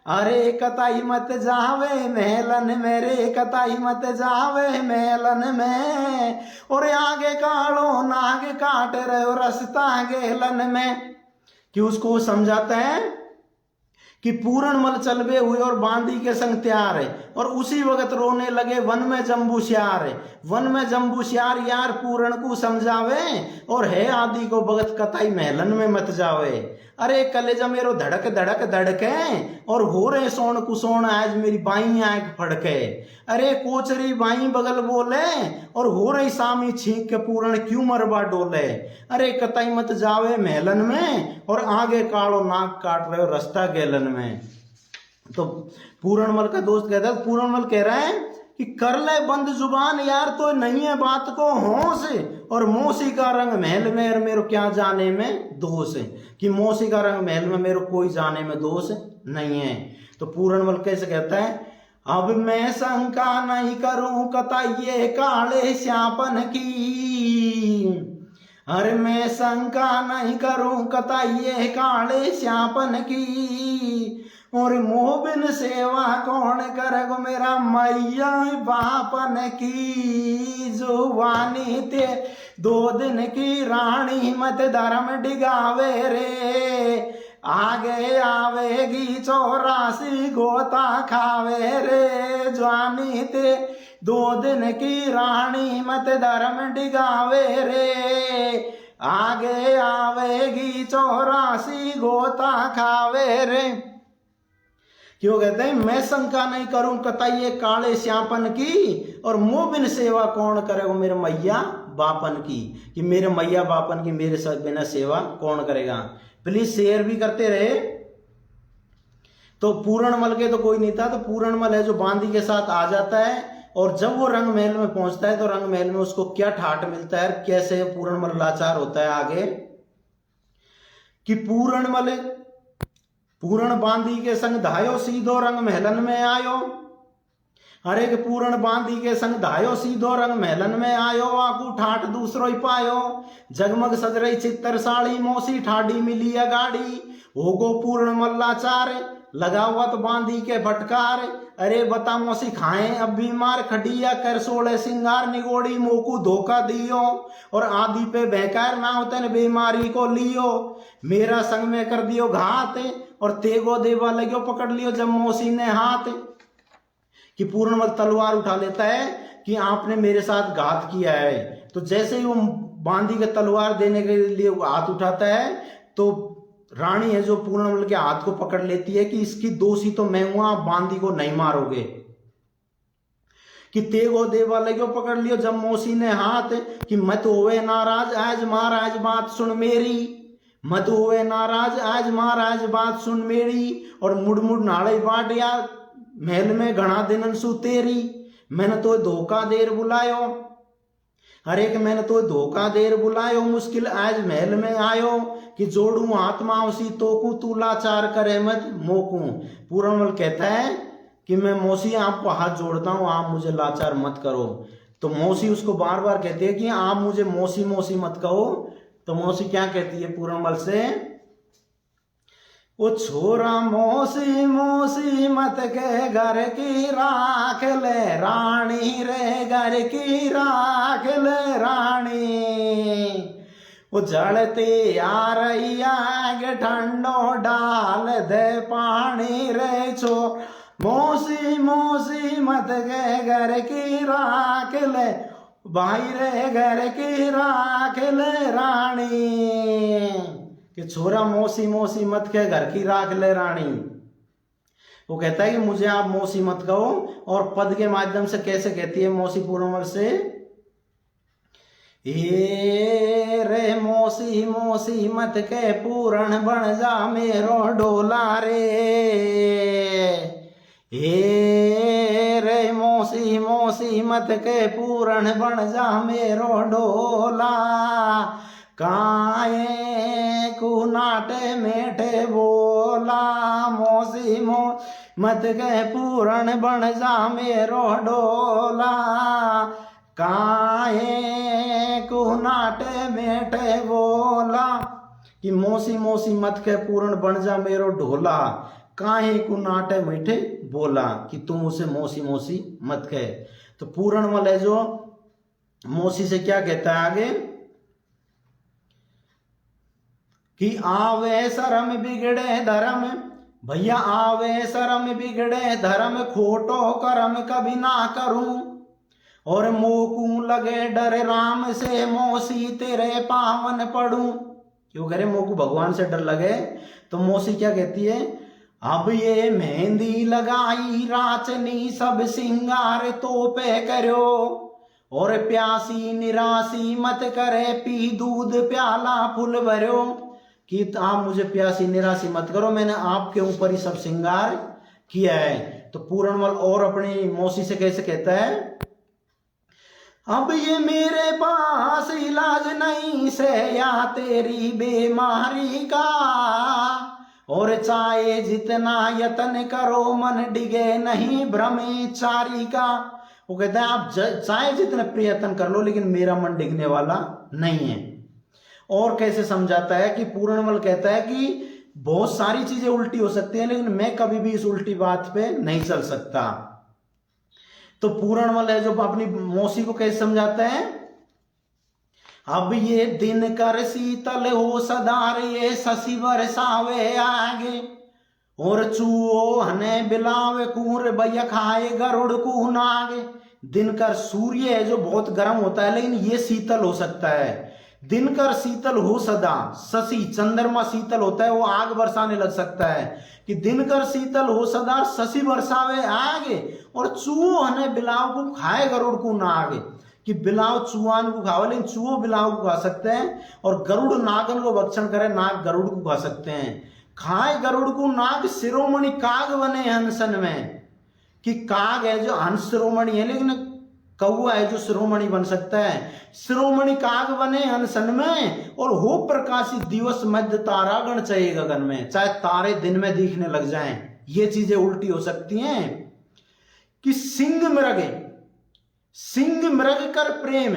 अरे कताई मत जावे मेलन मेरे, कताई मत जावे मेलन में। और आगे कालो नाग काट रहे रास्ता गेलन में। कि उसको समझाते हैं कि पूरणमल चलबे हुए और बांदी के संग तैयार है। और उसी वक्त रोने लगे वन में जम्बू श्यार है, वन में जम्बू श्यार यार पूरण को समझावे। और है आदि को भगत कताई महलन में मत जावे। अरे कलेजा मेरो धड़क धड़क धड़के। और हो रहे सोन कुसोन आज मेरी बाई आंख फड़के। अरे कोचरी बाई बगल बोले। और हो रही सामी छींक के पूरण क्यों मरबा डोले। अरे कताई मत जावे महलन में, और आगे कालो नाक काट रहे हो रास्ता गेलन में। तो पूरणमल का दोस्त कहता है, पूरणमल कह रहा है कि कर ले बंद जुबान यार, तो नहीं है बात को होश। और मौसी का रंग महल में और मेरो क्या जाने में दोष है। कि मौसी का रंग महल में मेरो कोई जाने में दोष नहीं है। तो पूरणमल कैसे कहता है, अब मैं शंका नहीं करूं कताइये काले श्यापन की। अरे मैं शंका नहीं करूं कताइये काले श्यापन की। और मोबिन सेवा कौन करेगो मेरा मैया बापन की। जुबानी ते 2 दिन की रानी मत धर्म डिगावे रे। आगे आवेगी 84 गोता खावे रे। जवानी ते 2 दिन की रानी मत धर्म डिगावे रे। आगे आवेगी 84 गोता खावे रे। क्यों कहते हैं, मैं शंका नहीं करूं कताइये काले श्यापन की। और मोबिन सेवा कौन करेगा मेरे मैया बापन की। कि मेरे मैया बापन की मेरे साथ बिना सेवा कौन करेगा। प्लीज शेयर भी करते रहे। तो पूरणमल के तो कोई नहीं था, तो पूरणमल है जो बांदी के साथ आ जाता है। और जब वो रंग महल में पहुंचता है तो रंग महल में उसको क्या ठाट मिलता है, कैसे पूरणमल लाचार होता है आगे। कि पूरणमल पूरण बांदी के संग धायो सीधो रंग महलन में आयो। हरे के पूरण बांदी के संग धायो सीधो रंग महलन में आयो। आकू ठाट दूसरो ही पायो। जगमग सज रही चित्तर साड़ी मौसी ठाडी मिली अगाड़ी। होगो पूर्ण मल्लाचार लगा हुआ तो बांदी के फटकार। अरे बता मौसी खाए अब बीमार खटिया कर सोले सिंगार निगोड़ी मोकू धोखा दियो। और आदि पे बेकार ना होते न बीमारी को लियो। मेरा संग में कर दियो घात और तेगो देवा लगियो पकड़ लियो जब मौसी ने हाथ। कि पूर्णमल तलवार उठा लेता है कि आपने मेरे साथ घात किया है। तो जैसे ही वो बांदी के तलवार देने के लिए हाथ उठाता है तो रानी है जो पूर्णमल के हाथ को पकड़ लेती है कि इसकी दोषी तो मैं हूं, आप बांदी को नहीं मारोगे। कि तेगो देवा लगियो पकड़ लियो जब मौसी ने हाथ। कि मत होवे नाराज आज महाराज बात सुन मेरी। मत होवे नाराज आज महाराज बात सुन मेरी। और मुड़ मुड़ नाले बाट या महल में घना दिनन सु तेरी। मैंने तो धोखा देर बुलायो। हर एक मैंने तो धोखा देर बुलायो। मुश्किल आज महल में आयो। कि जोड़ू आत्मा उसी तोकू तू लाचार करे मत मोकू। पूरणमल कहता है कि मैं मौसी आपको हाथ जोड़ता हूं, आप मुझे लाचार मत करो। तो मौसी उसको बार बार कहती है कि आप मुझे मौसी मौसी मत कहो। तो मौसी क्या कहती है पूरणमल से, ओ छोरा मौसी मौसी मत के घर की राख ले रानी रे, घर की राख ले रानी। वो जड़ती आ रही आग ठंडो डाल दे पानी रे छो। मौसी मौसी मत के घर की राख ले भाई रे, घर की राख ले रानी। कि छोरा मौसी मौसी मत के घर की राख ले रानी। वो कहता है कि मुझे आप मौसी मत कहो। और पद के माध्यम से कैसे कहती है मौसी पूर्णमल से ए रे मौसी मौसी मत के पूरन बन जा मेरो डोला रे। ए रे मौसी मौसी मत के पूरन बन जा मेरो डोला। काए कुनाटे मेठे बोला मौसी मो मत के पूरन बन जा मेरो डोला। काहे कुनाटे मेठे बोला कि मौसी मौसी मत के पूरन बन जा मेरो ढोला। काहे कुनाटे मीठे बोला कि तुम उसे मौसी मौसी मत कहे। तो पूरन वाले जो मौसी से क्या कहता है आगे कि आवे शरम बिगड़े धर्म। भैया आवे शरम बिगड़े धर्म खोटो कर्म कभी ना करूं। और मोकू लगे डर राम से मौसी तेरे पावन पड़ूं। क्यों करे मोकू भगवान से डर लगे तो मौसी क्या कहती है अब ये मेहंदी लगाई राचनी सब सिंगार तो पे करो। और प्यासी निराशी मत करे पी दूध प्याला फुल भरो। कि आप मुझे प्यासी निराशी मत करो मैंने आपके ऊपर ही सब सिंगार किया है। तो पूरनमल और अपनी मौसी से कैसे कहता है अब ये मेरे पास इलाज नहीं से या तेरी बीमारी का। और चाहे जितना यत्न करो मन डिगे नहीं ब्रह्मचारी का। वो कहता है आप चाहे जितने प्रयत्न कर लो लेकिन मेरा मन डिगने वाला नहीं है। और कैसे समझाता है कि पूर्णमल कहता है कि बहुत सारी चीजें उल्टी हो सकती हैं लेकिन मैं कभी भी इस उल्टी बात पे नहीं चल सकता। तो पूरणमल है जो अपनी मौसी को कैसे समझाता है अब ये दिन कर शीतल हो सदार ये शशि बरसावे आगे। और चूहो हने बिलावे कूर भैया खाए गरुड़ को नागे। दिनकर सूर्य है जो बहुत गर्म होता है लेकिन ये शीतल हो सकता है। दिनकर शीतल हो सदा शशि चंद्रमा शीतल होता है वो आग बरसाने लग सकता है कि दिनकर शीतल हो सदा शशि बरसावे आगे। और चूहो हने बिलाव को खाए गरुड़ को ना आगे कि बिलाव चूहान को खावे लेकिन चूहो बिलाव को खा सकते हैं। और गरुड़ नागन को भक्षण करे नाग गरुड़ को खा सकते हैं। खाए गरुड़ को नाग शिरोमणि काग बने हंसन में कि काग है जो हंस शिरोमणि है लेकिन कौआ है जो शिरोमणि बन सकता है। शिरोमणि काग बने हंसन में और हो प्रकाशित दिवस मध्य तारागण चाहिए गगन में चाहे तारे दिन में दिखने लग जाएं। ये चीजें उल्टी हो सकती हैं कि सिंह मृग कर प्रेम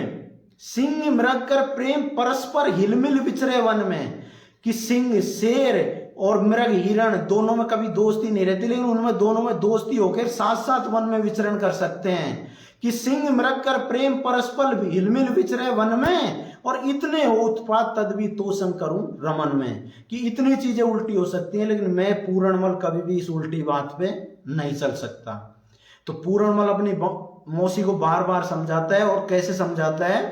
सिंह मृग कर प्रेम परस्पर हिलमिल विचरे वन में। कि सिंह शेर और मृग हिरण दोनों में कभी दोस्ती नहीं रहती लेकिन उनमें दोनों में दोस्ती होकर साथ साथ वन में विचरण कर सकते हैं। कि सिंह मृग कर प्रेम परस्पर हिलमिल विचरे वन में। और इतने हो उत्पात तदभी तोषण करूं रमन में कि इतनी चीजें उल्टी हो सकती हैं लेकिन मैं पूरणमल कभी भी इस उल्टी बात पे नहीं चल सकता। तो पूरणमल अपनी मौसी को बार बार समझाता है और कैसे समझाता है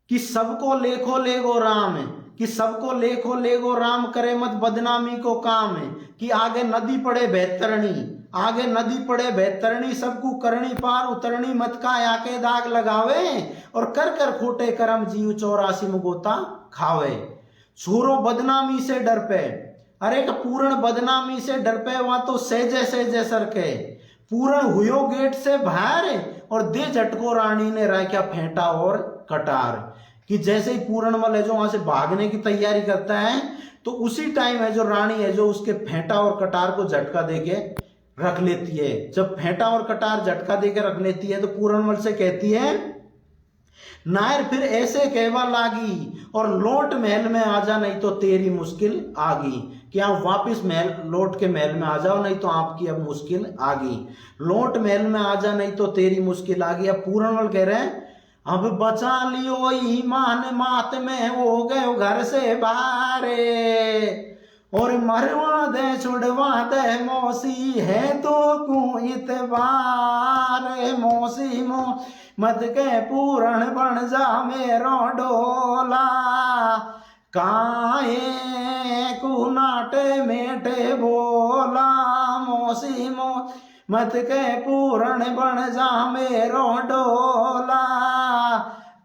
कि सबको लेखो लेगो राम है कि सबको लेखो लेगो राम करे मत बदनामी को काम है। कि आगे नदी पड़े बेहतरनी सबको करनी पार उतरनी मत का आके दाग लगावे। और कर कर खोटे कर्म जीव 84 मुगोता खावे। छोरो बदनामी से डर पे अरे का पूर्ण बदनामी से डर पे वहां तो सहजे सर के। पूर्ण हुयो गेट से बाहर और दे झटको रानी ने राख्या फेंटा और कटार। कि जैसे ही पूरणमल है जो वहां से भागने की तैयारी करता है तो उसी टाइम है जो रानी है जो उसके फेंटा और कटार को झटका देके रख लेती है। जब फेंटा और कटार झटका देके रख लेती है तो पूरणमल से कहती है नायर फिर ऐसे कहवा लागी और लौट महल में आ जा नहीं तो तेरी मुश्किल आगी। कि आप वापिस महल लौट के महल में आ जाओ नहीं तो आपकी अब मुश्किल आ गई। लौट महल में आ जा नहीं तो तेरी मुश्किल आ गई। अब पूरणमल कह रहे हैं अब बचा लियो ईमान मात में हो गए घर से बाहर। और मरवा दे छुड़वा दे मौसी है तो को इतबार। मौसी मत के पूरण बन जा मेरो डोला। काहे कुनाटे मेटे बोला मौसी मत के पूरण बन जा मेरो डोला।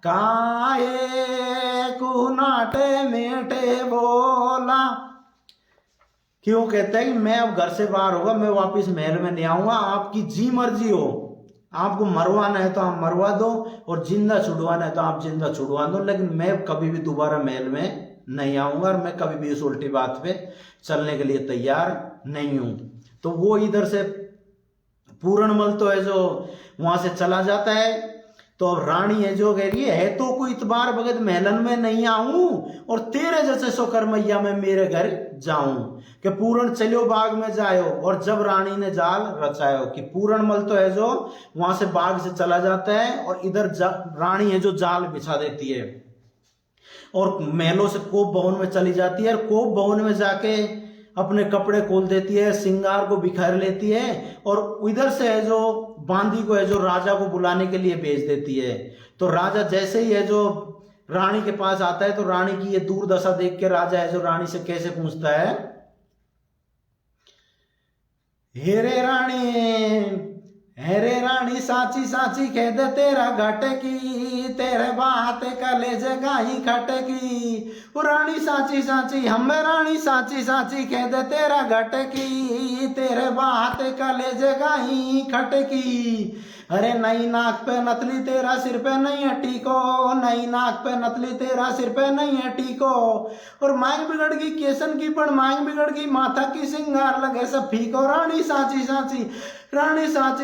काहे कुनाटे मीठे बोला। क्यों कहते हैं कि मैं अब घर से बाहर होगा, मैं वापस महल में नहीं आऊंगा, आपकी जी मर्जी हो, आपको मरवाना है तो आप मरवा दो और जिंदा छुड़वाना है तो आप जिंदा छुड़वा दो, लेकिन मैं कभी भी दोबारा महल में नहीं आऊंगा और मैं कभी भी इस उल्टी बात पे चलने के लिए तैयार नहीं हूं। तो वो इधर से पूरनमल तो है जो वहां से चला जाता है। तो अब रानी है जो कह रही है तो कोई इतबार भगत महलन में नहीं आऊं और तेरे जैसे सोकर मैया मैं मेरे घर जाऊं कि पूरण चलो बाग में जायो। और जब रानी ने जाल रचायो कि पूरणमल तो है जो वहां से बाग से चला जाता है और इधर रानी है जो जाल बिछा देती है और महलों से कोप भवन में चली जाती है और कोप भवन में जाके अपने कपड़े खोल देती है, सिंगार को बिखेर लेती है और इधर से है जो बांदी को है जो राजा को बुलाने के लिए भेज देती है। तो राजा जैसे ही है जो रानी के पास आता है तो रानी की ये दुर्दशा देख के राजा है जो रानी से कैसे पूछता है, हेरे रानी साची साची कह दे तेरा घट की, तेरे बात कलेज गाई खट की। रानी साची साची हम रानी साची साची कह दे तेरा घट की, तेरे बात कलेज गाई खट की। अरे नई नाक पे नतली तेरा सिर पे नहीं है टीको, नई नाक पे नतली तेरा सिर पे नहीं है टीको। और मांग बिगड़ गई केसन की पण मांग बिगड़ गई माथा की सिंगार लगे सब फीको। रानी साची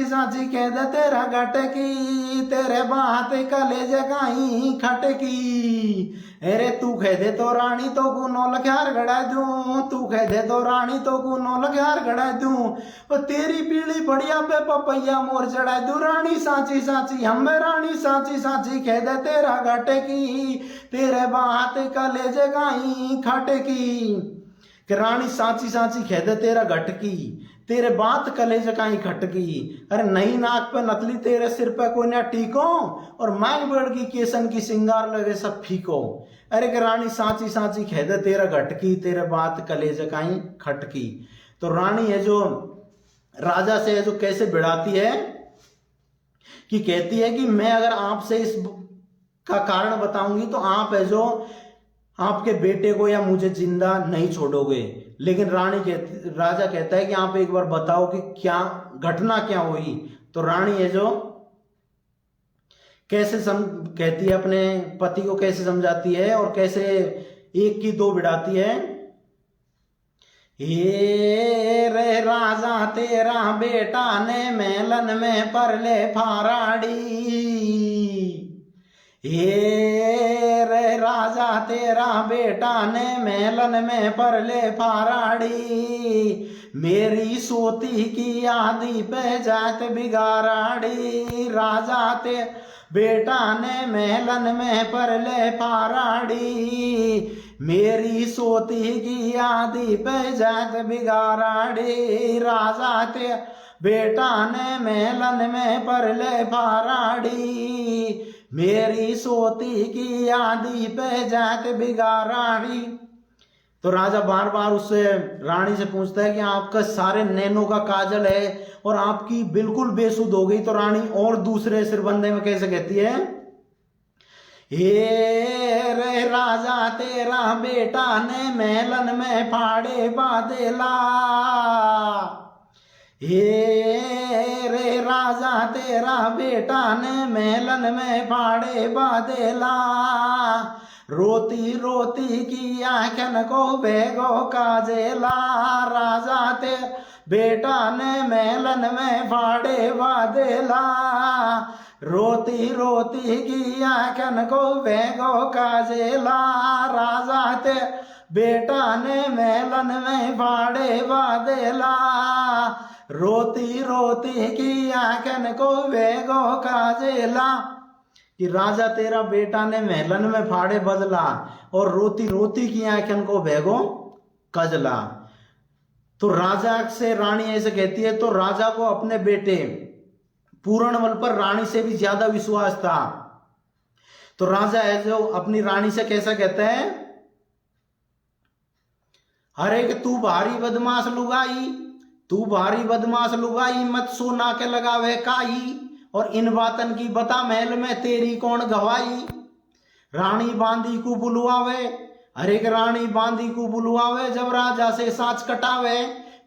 साची कह दे तेरा घट की, तेरे बात कलेज गाई खट की। अरे तू कह दे तो रानी तो गुनो लख्यार गड़ा दूं, तू कह दे तो रानी तो गुनो लख्यार गड़ा दूं और तेरी पीली बढ़िया पे पपैया मोर चढ़ा दूं। रानी साची साची हम रानी साची साची कह दे तेरा घट की, तेरे बात कलेज गाई खट की। कि रानी साची साची कह दे तेरा घट की, तेरे बात कलेज काई खटकी। अरे नई नाक पे नतली तेरे सिर पे कोई ना टीको और मांग बढ़ की केसन की सिंगार लगे सब फीको। अरे कि रानी साची साची कह दे तेरा घटकी, तेरे बात कलेज काई खटकी। तो रानी है जो राजा से है जो कैसे भिड़ाती है कि कहती है कि मैं अगर आपसे इस का कारण बताऊंगी तो आप है जो आपके बेटे को या मुझे जिंदा नहीं छोड़ोगे। लेकिन राजा कहता है कि आप एक बार बताओ कि क्या घटना क्या हुई। तो रानी है जो कैसे कहती है अपने पति को, कैसे समझाती है और कैसे एक की दो बिड़ाती है। ये रे राजा तेरा बेटा ने मेलन में परले फाराड़ी, ये रे राजा तेरा बेटा ने मेलन में परले फाराड़ी। मेरी सोती की आदि पे जात बिगाराड़ी, राजा ते बेटा ने मेलन में परले फाराड़ी। मेरी सोती की आदि पे जात बिगाराड़ी, राजा ते बेटा ने मेलन में परले फाराड़ी। मेरी सोती की आदि पे जात बिगाराड़ी। तो राजा बार बार उससे रानी से पूछता है कि आपका सारे नैनों का काजल है और आपकी बिल्कुल बेसुध हो गई। तो रानी और दूसरे सिरबंदे में कैसे कहती है, ये रे राजा तेरा बेटा ने मेलन में फाड़े बादेला, ये रे राजा तेरा बेटा ने मेलन में फाड़े बादेला। रोती रोती की आंखन को बेगो काजेला, राजा ते बेटा ने मेलन में फाड़े बादेला। रोती रोती की आंखन को बेगो काजेला, राजा ते बेटा ने मेलन में फाड़े बादेला। रोती रोती की आंखन को बेगो काजेला। कि राजा तेरा बेटा ने मेलन में फाड़े बदला और रोती रोती की आंखन को भेगो कजला। तो राजा से रानी ऐसे कहती है। तो राजा को अपने बेटे पूरणमल पर रानी से भी ज्यादा विश्वास था। तो राजा है जो अपनी रानी से कैसा कहता है, अरे कि तू भारी बदमाश लुगाई, तू भारी बदमाश लुगाई, मत सोना के लगावे काई, और इन बातन की बता महल में तेरी कौन गवाई। रानी बांदी को बुलवावे, हर एक रानी बांदी को बुलवावे, जब राजा से साच कटावे,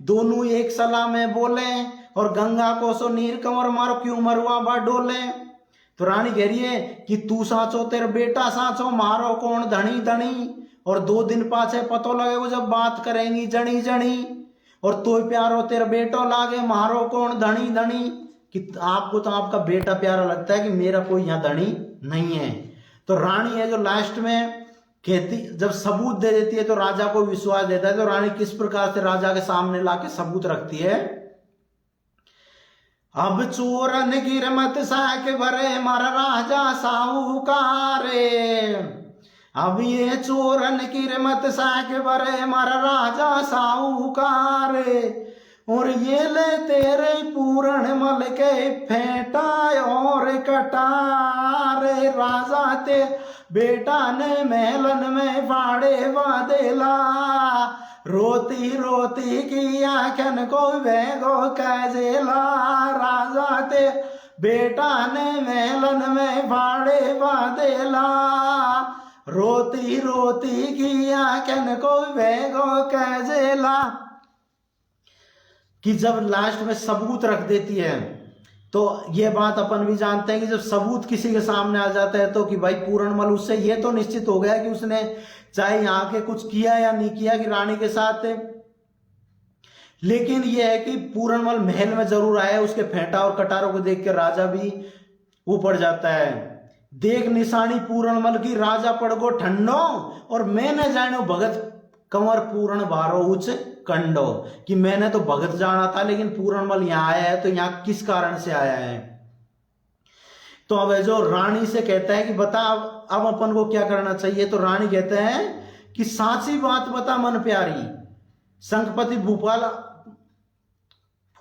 दोनों एक सलाह में बोले, और गंगा को सो नीर कंवर मारो क्यों मरवा बा डोले। तो रानी कह रही है कि तू साचो तेरा बेटा साचो, मारो कौन धनी धनी, और 2 दिन पाछे पतो लगे वो जब बात करेंगी जनी जनी, और तो प्यारो तेरा बेटो लागे, मारो कौन धनी धनी। कि आपको तो आपका बेटा प्यारा लगता है कि मेरा कोई यहाँ धनी नहीं है। तो रानी है जो लास्ट में कहती, जब सबूत दे देती है तो राजा को विश्वास देता है। तो रानी किस प्रकार से राजा के सामने लाके सबूत रखती है। अब चोरन गिरमत साके भरे मारा राजा साहूकारे, अब ये चोरन गिरमत साके भरे मारा राजा साहूकारे, और ये ले तेरे पूर्ण मल के फेंटा और कटारे, राजा ते बेटा ने महलन में फाड़े वादेला, रोती रोती की आंखन को वेगो कैजेला, राजा ते बेटा ने महलन में फाड़े वादेला, रोती रोती की आंखन को वेगो कैजेला। कि जब लास्ट में सबूत रख देती है, तो ये बात अपन भी जानते हैं कि जब सबूत किसी के सामने आ जाता है तो कि भाई पूरनमल, उससे ये तो निश्चित हो गया कि उसने चाहे यहाँ के कुछ किया या नहीं किया कि रानी के साथ, लेकिन यह है कि पूरनमल महल में जरूर आया। उसके फेंटा और कटारों को देख के राजा भी ऊपर जाता है। देख निशानी पूरनमल की राजा पड़ गो ठंडो, और मैंने जानो भगत कंवर पूर्ण बारो उच्च कंडो, कि मैंने तो भगत जाना था लेकिन पूरनमल यहाँ आया है, तो यहाँ किस कारण से आया है। तो अब जो रानी से कहता है कि बता अब अपन को क्या करना चाहिए। तो रानी कहते हैं कि साची बात बता मन प्यारी। शंखपति भूपाल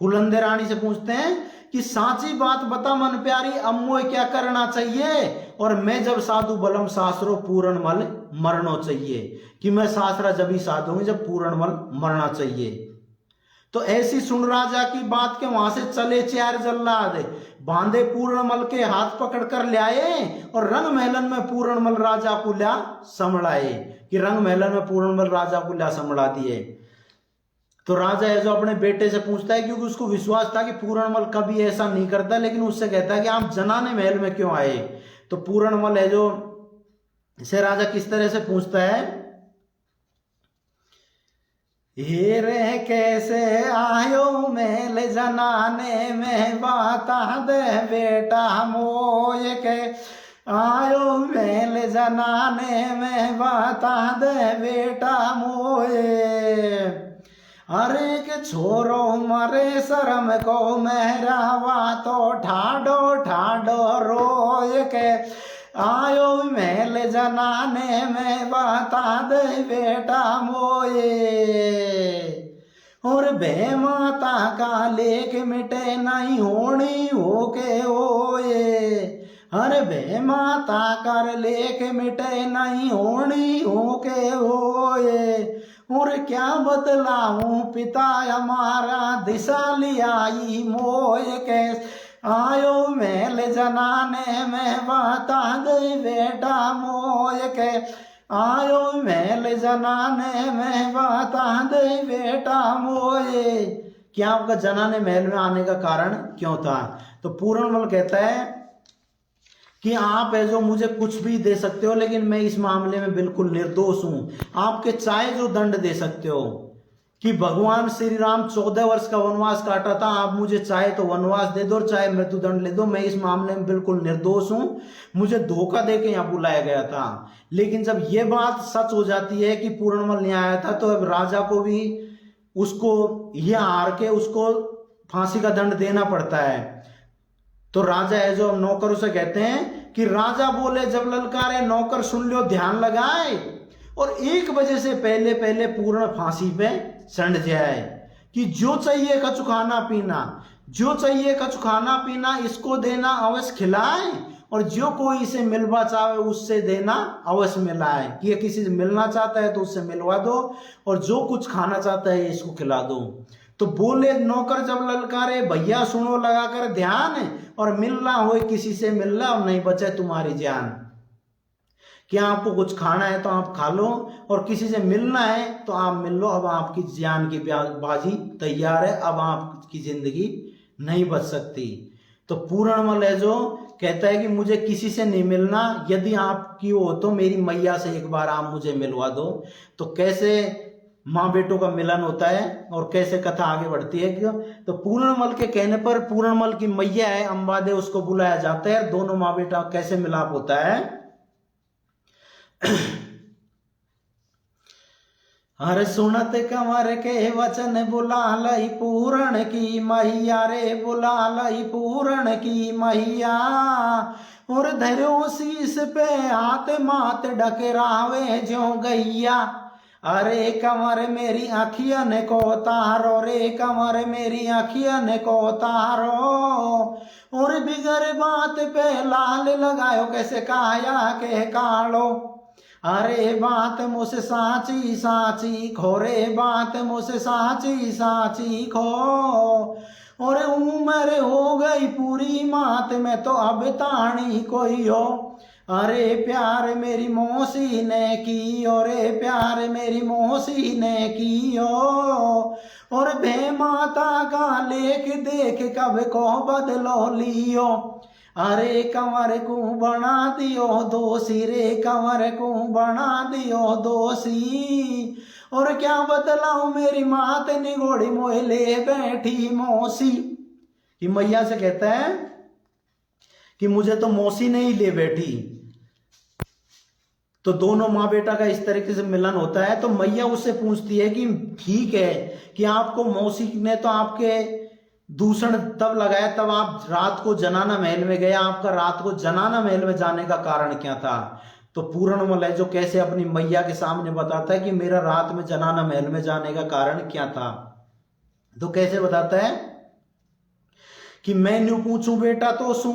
फूलंदे रानी से पूछते हैं कि साची बात बता मन प्यारी, अब मोए क्या करना चाहिए, और मैं जब साधु बलम शास्त्रो पूरनमल मरना चाहिए, कि मैं शास्त्रा जब ही साधूंगी जब पूरनमल मरना चाहिए। तो ऐसी सुन राजा की बात के वहां से चले 4 जल्लाद, बांधे पूरनमल के हाथ पकड़ कर ले आए, और रंग महलन में पूरनमल राजा को ल्या संभलाए, कि रंग महलन में पूरनमल राजा को ल्या संभला दिए। तो राजा है जो अपने बेटे से पूछता है, क्योंकि उसको विश्वास था कि पूरनमल कभी ऐसा नहीं करता, लेकिन उससे कहता है कि आप जनाने महल में क्यों आए। तो पूरनमल है जो इसे राजा किस तरह से पूछता है, हे रे कैसे आयो महल जनाने में, बाता दे बेटा मोय के आयो महल जनाने में, बाता दे बेटा मोए, अरे के छोरो मरे शर्म को मेहरावा, तो ठाडो ठाडो रोय के आयो महल जनाने में, बता दे बेटा मोए, और बे माता का लेख मिटे नहीं होनी हो के ओए, अरे बे माता कर लेख मिटे नहीं होनी हो के ओए, और क्या बदलाऊं पिता हमारा दिशा लियाई मोय के, आयो महल जनाने में, बता दे बेटा मोय के आयो महल जनाने में, बता दे बेटा मोए। क्या आपका जनाने महल में आने का कारण क्यों था। तो पूरनमल कहता है कि आप है जो मुझे कुछ भी दे सकते हो, लेकिन मैं इस मामले में बिल्कुल निर्दोष हूं। आपके चाहे जो दंड दे सकते हो, कि भगवान श्री राम 14 वर्ष का वनवास काटा था, आप मुझे चाहे तो वनवास दे दो और चाहे मृत्युदंड ले दो, मैं इस मामले में बिल्कुल निर्दोष हूं। मुझे धोखा देके यहाँ बुलाया गया था। लेकिन जब ये बात सच हो जाती है कि पूरनमल नहीं आया था, तो अब राजा को भी उसको ये हार के उसको फांसी का दंड देना पड़ता है। तो राजा है जो नौकर उसे कहते हैं कि राजा बोले जब ललकारे, नौकर सुन लो ध्यान लगाए, और 1 बजे से पहले पहले पूर्ण फांसी पे चढ़ जाए, कि जो चाहिए कछु खाना पीना, जो चाहिए कछु खाना पीना इसको देना अवश्य खिलाए, और जो कोई इसे मिलवा चाहे उससे देना अवश्य मिलाए, कि ये किसी से मिलना चाहता है तो उससे मिलवा दो, और जो कुछ खाना चाहता है इसको खिला दो। तो बोले नौकर जब ललकारे, भैया सुनो लगाकर ध्यान, और मिलना हो किसी से मिलना, और नहीं बचे तुम्हारी जान। कि आपको कुछ खाना है तो आप खा लो और किसी से मिलना है तो आप मिल लो। अब आपकी जान की बाजी तैयार है, अब आपकी जिंदगी नहीं बच सकती। तो पूर्णमल है जो कहता है कि मुझे किसी से नहीं मिलना, यदि आपकी हो तो मेरी मैया से एक बार आप मुझे मिलवा दो। तो कैसे माँ बेटों का मिलन होता है और कैसे कथा आगे बढ़ती है। क्यों? तो पूर्णमल के कहने पर पूर्णमल की मैया है अंबादेव, उसको बुलाया जाता है। दोनों माँ बेटा कैसे मिलाप होता है। हर सुनत कंवर के वचन बुला लई पूरण की मैया रे, बुला लई पूरण की मैया। और धरो शीस पे हाथ मात डकरावे जो गैया। अरे कंवर मेरी अखियन को तारो रे, कंवर मेरी अखियन को तारो। और बिगर बात पे लाल लगायो कैसे काया के कालो। अरे बात मुझसे साची साची खो रे, बात मुझसे साची साची खो। और उम्र हो गई पूरी मात में तो अब ताणी कोई हो। अरे प्यार मेरी मौसी ने की, अरे प्यार मेरी मौसी ने की हो। और भे माता का लेख देख कब को बदलो लियो। अरे कंवर को बना दियो दोषी रे, कंवर को बना दियो दोषी। और क्या बतलाऊं मेरी मात निगोड़ी मोह ले बैठी मौसी। कि मैया से कहता है कि मुझे तो मौसी ने ही ले बैठी। तो दोनों माँ बेटा का इस तरीके से मिलन होता है। तो मैया उससे पूछती है कि ठीक है कि आपको मौसी ने तो आपके दूषण तब लगाया, तब आप रात को जनाना महल में गया, आपका रात को जनाना महल में जाने का कारण क्या था। तो पूर्णमल है जो कैसे अपनी मैया के सामने बताता है कि मेरा रात में जनाना महल में जाने का कारण क्या था। तो कैसे बताता है कि मैं न्यू पूछू बेटा तो सू,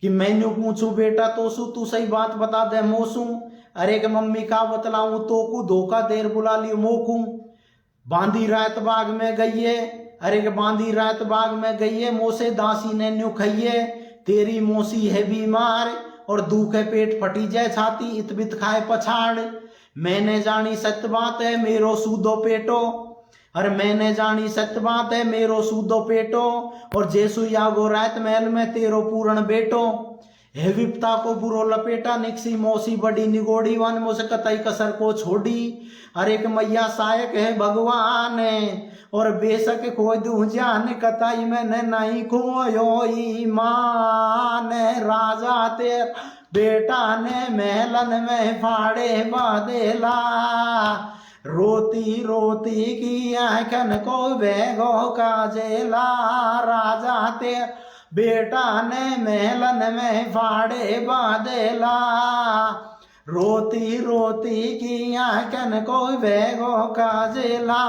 कि मैं न्यू पूछू बेटा तो सू, तू सही बात बता दे मोसू। अरे के मम्मी का बतलाऊं तो को धोखा देर बुला लियो मोकू। बांधी रात बाग में गई, अरे के बांधी रात बाग में गई है, मोसे दासी ने न्यू खइये। तेरी मौसी है बीमार और दुखे पेट फटी जाए छाती, इतबित खाए पछाड़। मैंने जानी सत्य बात है मेरो सूदो पेटो, अरे मैंने जानी सत्य बात है मेरो सूदो पेटो। और जैसु यागो रात महल में तेरो पूर्ण बेटो। हे विपता को बुरो लपेटा, निकसी मौसी बड़ी निगोड़ी, वन मुझे कतई कसर को छोड़ी। अरे एक मैया सायक है भगवान और बेशक खो दूं जान, कतई मैंने नहीं खोयो ईमान। राजा तेरा बेटा ने महलन में फाड़े बादेला, रोती रोती की आंखन को बेगो काजेला। राजा तेरा बेटा ने महलन में फाड़े बादेला, रोती रोती की आंखन को बेगो काजेला।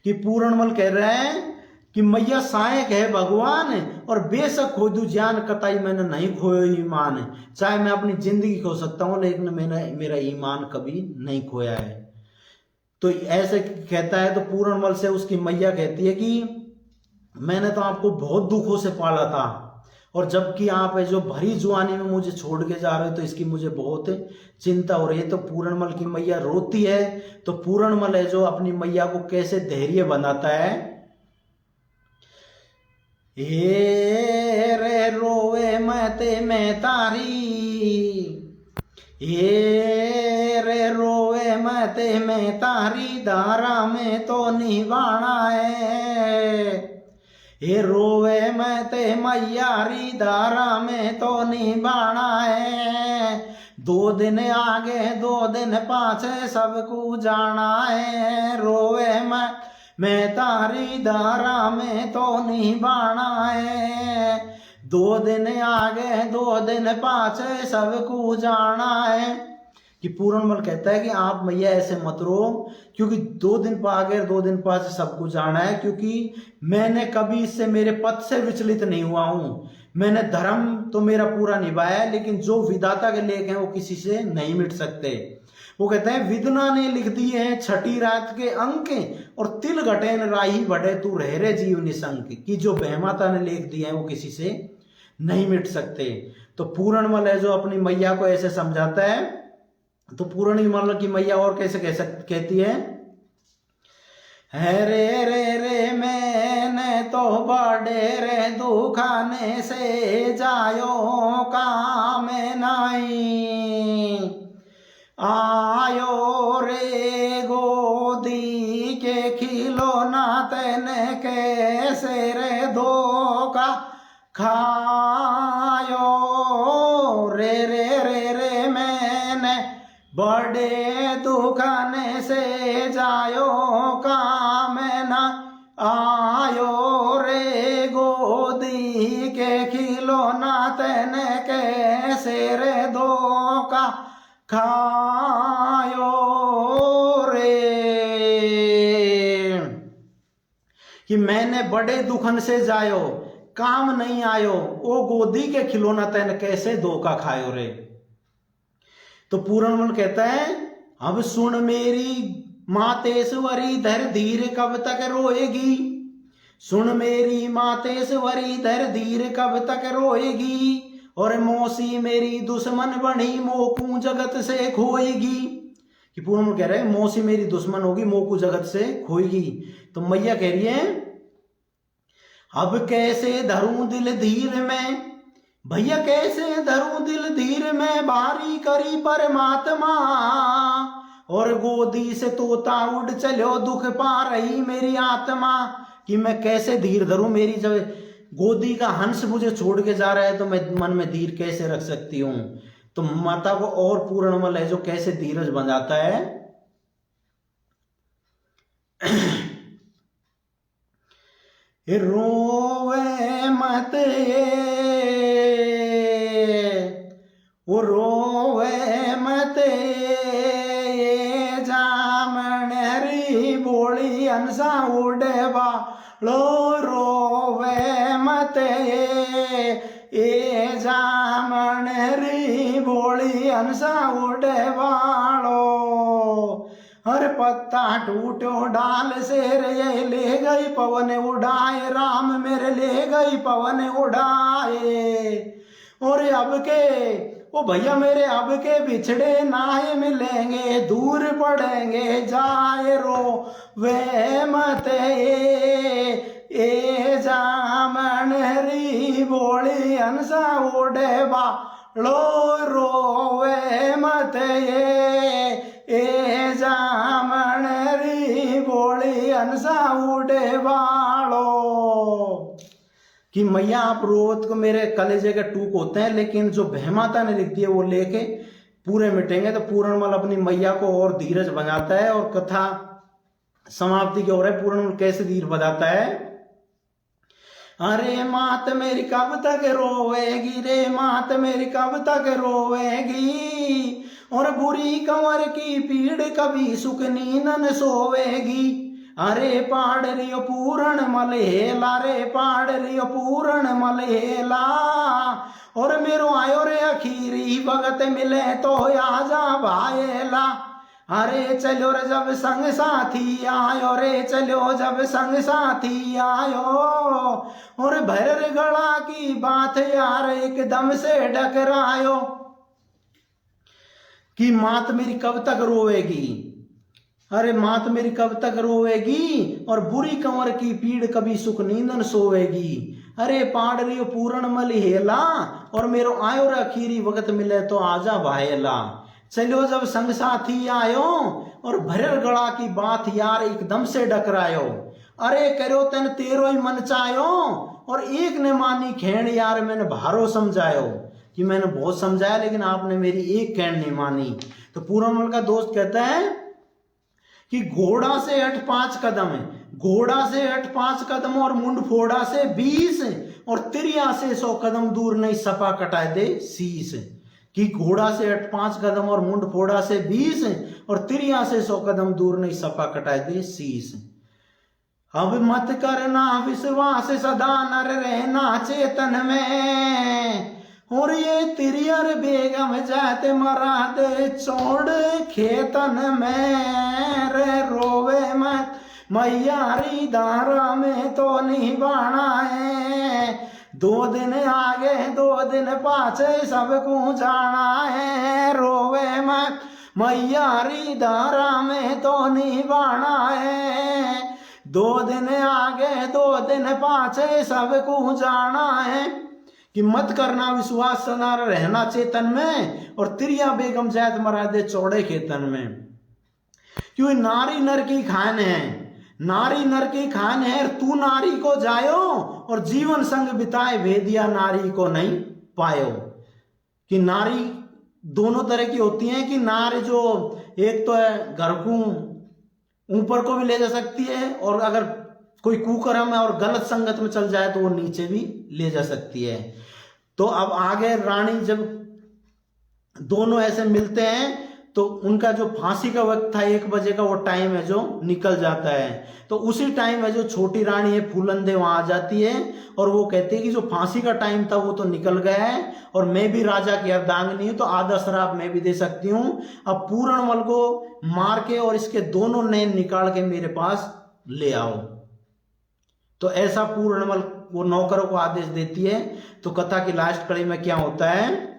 कि पूर्णमल कह रहे हैं कि मैया सहायक है भगवान और बेशक खो दूं जान, कतई मैंने नहीं खोयो ईमान। चाहे मैं अपनी जिंदगी खो सकता हूं लेकिन मैंने मेरा ईमान कभी नहीं खोया है। तो ऐसे कहता है। तो पूर्णमल से उसकी मैया कहती है कि मैंने तो आपको बहुत दुखों से पाला था और जबकि आप है जो भरी जुआनी में मुझे छोड़ के जा रहे हो तो इसकी मुझे बहुत चिंता हो रही है। तो पूर्णमल की मैया रोती है। तो पूर्णमल है जो अपनी मैया को कैसे धैर्य बनाता है। हे रे रोवे मैं तारी, हे रे रोवे मैं तारी, धारा में तो निभाना है। हे रोवे मैयारी, धारा में तो निभाना है। 2 दिन आगे 2 दिन पाछे सबको जाना है। रोवे मैं तारी, धारा में तो निभाना है। 2 दिन आगे 2 दिन पाछे सबको जाना है। कि पूर्णमल कहता है कि आप मैया ऐसे मत रो, क्योंकि 2 दिन आगे 2 दिन पाछे सबको जाना है। क्योंकि मैंने कभी इससे मेरे पद से विचलित नहीं हुआ हूं। मैंने धर्म तो मेरा पूरा निभाया है, लेकिन जो विधाता के लेख हैं वो किसी से नहीं मिट सकते। वो कहते हैं विदना ने लिख दी है छठी रात के अंक, और तिल घटेन राही बढ़े तू रह रे जीव निशंक। कि जो बहमाता ने लिख दिए हैं वो किसी से नहीं मिट सकते। तो पूरणमल है जो अपनी मैया को ऐसे समझाता है। तो पूरणमल की मैया और कैसे कहती है, रे रे रे मैंने तो बड़े रे दुखाने से जायो काम नाई, आयो रे गोदी के खिलौना तेने कैसे रे धोखा खायो, रे रे रे रे मैंने बड़े दुखाने से जायो काम ना आयो रे गोदी के खिलौना तेने कैसे रे धोखा खायो रे, कि मैंने बड़े दुखन से जायो काम नहीं आयो, ओ गोदी के खिलौना तेने कैसे धोखा खायो रे। तो पूरणमल कहता है, अब सुन मेरी मातेश्वरी धर धीर कब तक रोएगी, सुन मेरी मातेश्वरी धर धीर कब तक रोएगी, और मौसी मेरी दुश्मन बनी मोकू जगत से खोएगी। कि पूरणमल कह रहे हैं मौसी मेरी दुश्मन होगी, मोकू जगत से खोएगी। तो मैया कह रही है, अब कैसे धरूं दिल धीर में, भैया कैसे धरूं दिल धीर में, बारी करी परमात्मा, और गोदी से तोता उड़ चलो दुख पा रही मेरी आत्मा। कि मैं कैसे धीर धरूं, मेरी जब गोदी का हंस मुझे छोड़ के जा रहा है तो मैं मन में धीर कैसे रख सकती हूं। तो माता को और पूरणमल है जो कैसे धीरज बंधाता है, रोवे मत वो रोवे मत जामणरी बोली अंसा उड़वा लो, रोवे मत ए जामणरी बोली अंसा उड़वालो, हर पत्ता टूटो डाल से रे ले गई पवन उड़ाए, राम मेरे ले गई पवन उड़ाए, और अब के ओ भैया मेरे अब के बिछड़े नाहे मिलेंगे, दूर पड़ेंगे जाए रो वे मत ए जामणरी बोली अंसा उड़े बालो, रोवे मत ए जामणरी बोली अंसा उड़े बालो। कि मैया आप रोत को मेरे कलेजे के टूक होते हैं, लेकिन जो बहमाता ने लिख दिया वो लेके पूरे मिटेंगे। तो पूरणमल अपनी मैया को और धीरज बनाता है और कथा समाप्ति की ओर है। पूरणमल कैसे धीर बजाता है, अरे मात मेरी कब तक रोवेगी रे, मात मेरी कब तक रोवेगी, और बुरी कंवर की पीड़ कभी सुख नींदन सोवेगी। अरे पाड़ रियो पूरण मलेला रे, पाड़ रियो पूरण मलेला, और मेरो आयो रे अखीरी भगत मिले तो आजा भाएला। अरे चलो रे जब संग साथी आयो रे, चलो जब संग साथी आयो, और भर गला की बात यार एकदम से डकरायो। कि मात मेरी कब तक रोवेगी, अरे मात मेरी कब तक रोवेगी, और बुरी कंवर की पीड़ कभी सुख नींदन सोवेगी। अरे पाड़ रियो पूरण मल हेला, और मेरो आयो रे अखीरी वक्त मिले तो आजा भाएला। चलो जब संग साथी आयो, और भरर गड़ा की बात यार एकदम से डकरायो। अरे करो तन तेरो ही मन चायो, और एक ने मानी खेण यार मैंने भारो समझायो। कि मैंने बहुत समझाया लेकिन आपने मेरी एक खेण नहीं मानी। तो पूरणमल का दोस्त कहता है कि घोड़ा से 8-5 कदम है, घोड़ा से 8-5 कदम, और मुंड फोड़ा से 20, और तिरिया से 100 कदम दूर नहीं सपा कटाए दे शीस। कि घोड़ा से 8-5 कदम और मुंड फोड़ा से 20, और तिरिया से 100 कदम दूर नहीं सपा कटाए दे शीस। अब मत करना विश्वास सदा नर रहना चेतन में, और ये तिरियर बेगम जाते मरा दे छोड़ खेतन में। रे रोवे मत मैयारी धारा में तो नहीं बाणा है, दो दिन आगे 2 दिन पाछे सबको जाना है, रोवे मैं मैया री धारा में तो निभाना है। 2 दिन आगे 2 दिन पाछे सबको जाना है, कि मत करना विश्वास सना रहना चेतन में, और तिरिया बेगम जैत मरा दे चौड़े खेतन में। क्यों नारी नर की खान है, नारी नर की खान है, तू नारी को जायो और जीवन संग बिताए, भेदिया नारी को नहीं पायो। कि नारी दोनों तरह की होती हैं, कि नारी जो एक तो है घर को ऊपर को भी ले जा सकती है, और अगर कोई कुकर्म है और गलत संगत में चल जाए तो वो नीचे भी ले जा सकती है। तो अब आगे रानी जब दोनों ऐसे मिलते हैं तो उनका जो फांसी का वक्त था 1 बजे का, वो टाइम है जो निकल जाता है। तो उसी टाइम है जो छोटी रानी है फूलंदे वहां आ जाती है, और वो कहती है कि जो फांसी का टाइम था वो तो निकल गया है, और मैं भी राजा की अर्धांगिनी हूं, तो आधा शराब मैं भी दे सकती हूँ। अब पूरणमल को मार के और इसके दोनों नैन निकाल के मेरे पास ले आओ। तो ऐसा पूरणमल वो नौकरों को आदेश देती है। तो कथा की लास्ट कड़ी में क्या होता है,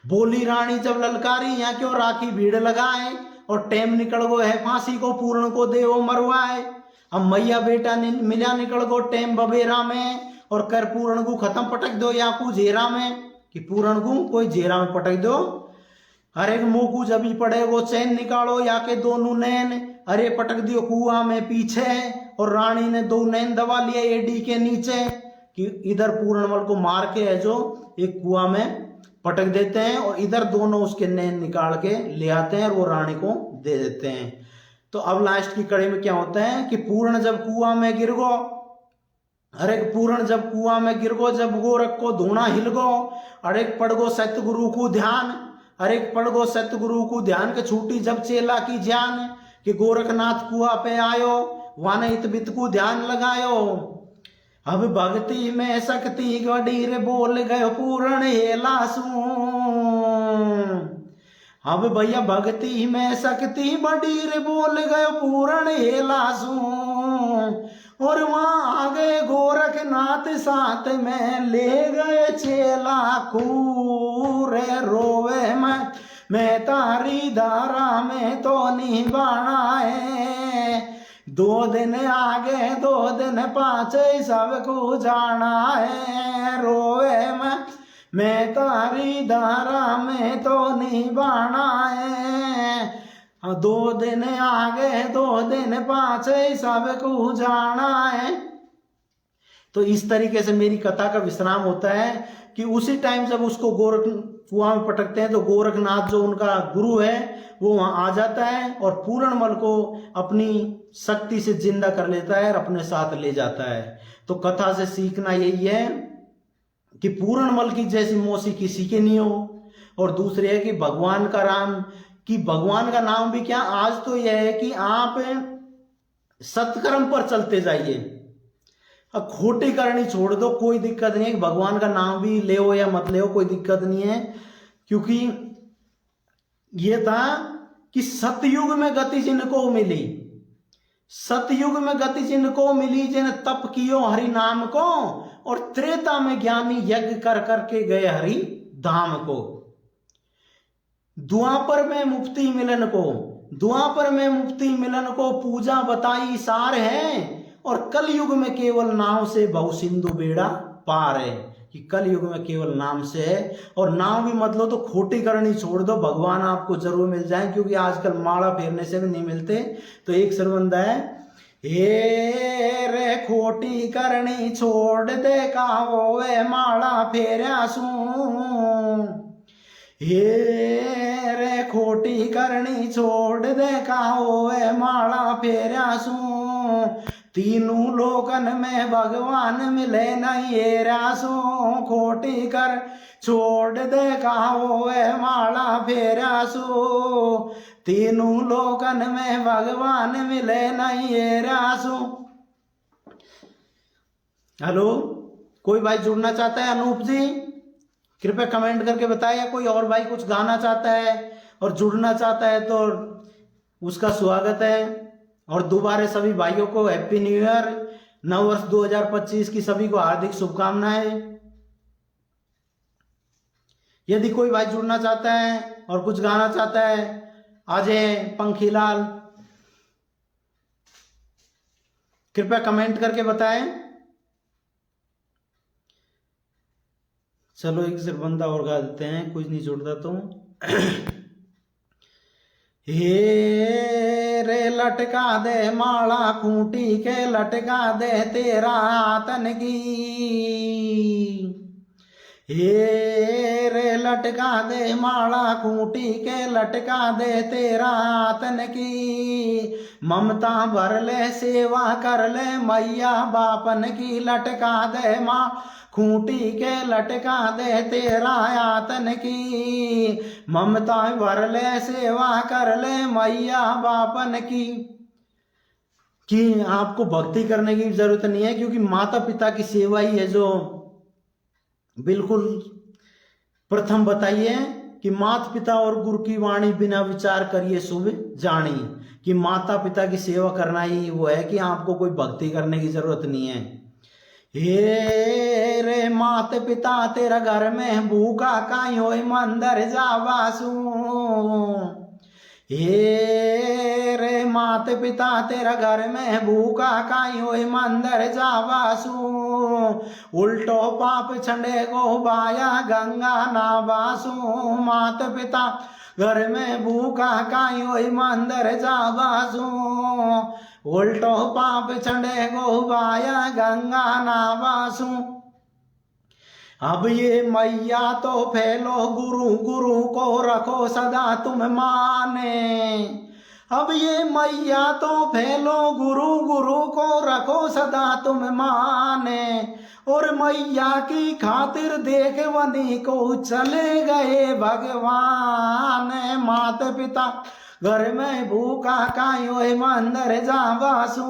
बोली रानी जब ललकारी यहाँ क्यों राखी भीड़ लगाए, और टेम निकल गो है फांसी को पूर्ण को दे वो मरवाए। अब मैया बेटा मिला निकल गो टेम बबेरा में, और कर पूर्ण को खत्म पटक दो या को जेरा में, कि पूर्ण को कोई जेरा में पटक दो। हर एक मुंह को जब ही पड़े वो चैन निकालो या के दोनों नैन, अरे पटक दियो कुआ में पीछे, और रानी ने 2 नैन दबा लिया एडी के नीचे, कि इधर पूर्णमल को मार के है जो एक कुआ में पटक देते हैं, और इधर दोनों उसके नैन निकाल के ले आते हैं और वो रानी को दे देते हैं। तो अब लास्ट की कड़ी में क्या होता है कि पूर्ण जब कुआ में गिर गो, अरे पूर्ण जब कुआ में गिर गो, जब गोरख को धूना हिल गो, अरे पड़ गो सतगुरु को ध्यान, अरे पड़ गो सतगुरु को ध्यान के छूटी जब चेला की जान, कि गोरखनाथ कुआ पे आयो वाने इत बित को ध्यान लगायो। अब भक्ति में शक्ति गडीर बोल गयो पूर्ण हेलासू, अब भैया भक्ति में शक्ति बडीर बोल गयो पूर्ण हेलासू, और वहां आ गए गोरखनाथ साथ में ले गए चेला खूरे, रोवे मैं तारी धारा में तो निभाना है। 2 दिन आगे 2 दिन पाछे सबको जाना है, रोवे मैं तारी धारा में तो निभाना है। 2 दिन आगे 2 दिन पाछे सबको जाना है। तो इस तरीके से मेरी कथा का विश्राम होता है, कि उसी टाइम जब उसको गोरख कुआं में पटकते हैं तो गोरखनाथ जो उनका गुरु है वो वहां आ जाता है और पूर्णमल को अपनी शक्ति से जिंदा कर लेता है और अपने साथ ले जाता है। तो कथा से सीखना यही है कि पूर्णमल की जैसी मौसी किसी के नहीं हो, और दूसरी है कि भगवान का राम कि भगवान का नाम भी क्या, आज तो यह है कि आप सत्कर्म पर चलते जाइए, अब खोटी करनी छोड़ दो, कोई दिक्कत नहीं है। भगवान का नाम भी ले हो या मत ले हो कोई दिक्कत नहीं है, क्योंकि ये था कि सतयुग में गति जिनको मिली, सतयुग में गति जिनको मिली, जिन तप कियो हरि नाम को, और त्रेता में ज्ञानी यज्ञ कर करके गए हरि धाम को। द्वापर में मुक्ति मिलन को, द्वापर में मुक्ति मिलन को पूजा बताई सार है, और कल युग में केवल नाम से बहु सिंधु बेड़ा पार है, कि कल युग में केवल नाम से है। और नाम भी मत लो तो खोटी करनी छोड़ दो, भगवान आपको जरूर मिल जाए, क्योंकि आजकल माला फेरने से भी नहीं मिलते। तो एक सरबंदा है, हे रे खोटी करनी छोड़ दे कावो वे माला फेरा सू, हे रे खोटी करनी छोड़ दे कावो वे माला फेरा सू, तीनों लोकन में भगवान मिले नहीं ये रासो, खोटी कर छोड़ दे कहो वे माला फेरासो, तीनों लोकन में भगवान मिले नहीं ये रासो। हेलो, कोई भाई जुड़ना चाहता है? अनूप जी कृपया कमेंट करके बताएं, या कोई और भाई कुछ गाना चाहता है और जुड़ना चाहता है तो उसका स्वागत है। और दोबारा सभी भाइयों को हैप्पी न्यू ईयर, नववर्ष 2025 की सभी को हार्दिक शुभकामनाएं। यदि कोई भाई जुड़ना चाहता है और कुछ गाना चाहता है, अजय पंखीलाल, कृपया कमेंट करके बताएं। चलो एक सिर्फ बंदा और गा देते हैं, कुछ नहीं जुड़ता तो। हे रे लटका दे माला खूंटी के, लटका दे तेरा आतन की। हे रे लटका दे माला खूंटी के, लटका दे तेरा आतन की। ममता भर ले सेवा कर ले मैया बापन की, लटका दे माँ खूंटी के, लटका दे तेरा आतन की। ममता भर ले सेवा कर ले मैया बापन की। कि आपको भक्ति करने की जरूरत नहीं है, क्योंकि माता पिता की सेवा ही है जो बिल्कुल प्रथम बताइए कि माता पिता और गुरु की वाणी बिना विचार करिए शुभ जानी। कि माता पिता की सेवा करना ही वो है, कि आपको कोई भक्ति करने की जरूरत नहीं है। हे रे माता पिता तेरा घर में भूखा काई होई मंदिर जावासू। हे रे माता पिता तेरा घर में भूखा काई होई मंदिर जावासू। उल्टो पाप छंडे गो बाया गंगा नावासू। माता पिता घर में भूखा काई होई मंदिर जावासू। उल्टो पाप छंडे गो बाया गंगा नावासू। अब ये मैया तो फैलो गुरु, गुरु को रखो सदा तुम माने। अब ये मैया तो फैलो गुरु, गुरु को रखो सदा तुम माने। और मैया की खातिर देख वनी को चले गए भगवान। माता पिता घर में भूखा कायो मंदिर जावासू।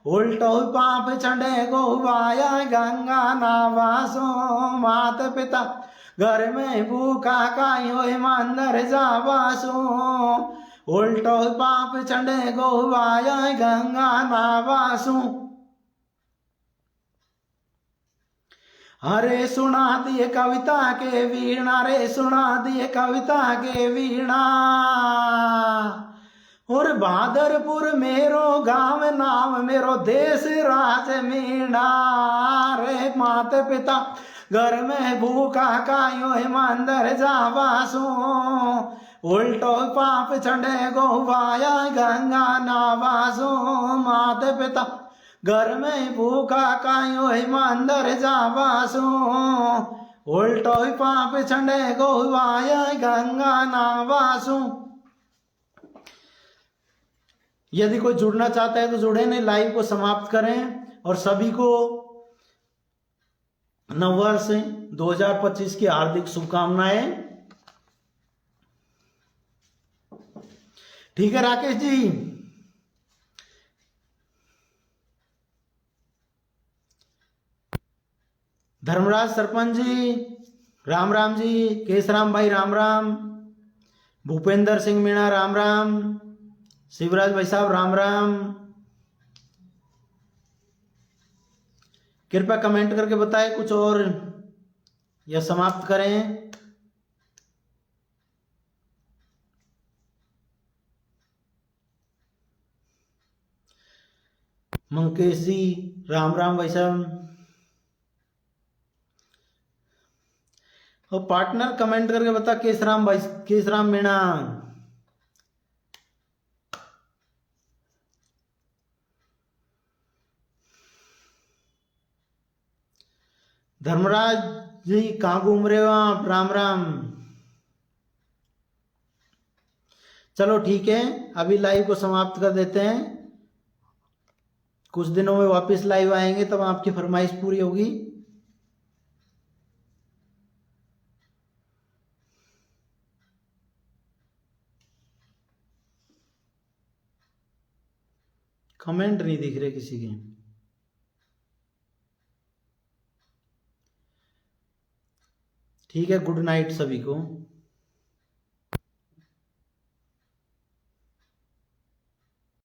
उल्टो पाप चढ़े गो बाया गंगा नावासू। माता पिता घर में भूखा कायो मंदिर जावासू। उल्टो पाप चढ़े गो बाया गंगा नावासू। अरे सुना दिए कविता के वीणा, रे सुना दिए कविता के वीणा। और बहादुरपुर मेरो गांव नाम, मेरो देश राज मीणा। रे माता पिता घर में भूखा कायो मंदिर जावासू। उल्टो पाप चढ़े गो बाया गंगा नावासू। माता पिता घर में भूखा कायो मंदिर जावासू। उल्टो पाप चढ़े गो बाया गंगा नावासू। यदि कोई जुड़ना चाहता है तो जुड़े, नहीं लाइव को समाप्त करें। और सभी को नववर्ष 2025 की हार्दिक शुभकामनाएं। ठीक है राकेश जी। धर्मराज सरपंच जी राम राम जी। केशराम भाई राम राम। भूपेंद्र सिंह मीणा राम राम। शिवराज भाई साहब राम राम। कृपया कमेंट करके बताएं कुछ और या समाप्त करें। मंकेश जी राम राम भाई साहब। और पार्टनर कमेंट करके बता केशराम भाई, केशराम मीणा। धर्मराज जी कहाँ घूम रहे हो आप? राम राम। चलो ठीक है, अभी लाइव को समाप्त कर देते हैं। कुछ दिनों में वापस लाइव आएंगे, तब आपकी फरमाइश पूरी होगी। कमेंट नहीं दिख रहे किसी के। ठीक है, गुड नाइट सभी को।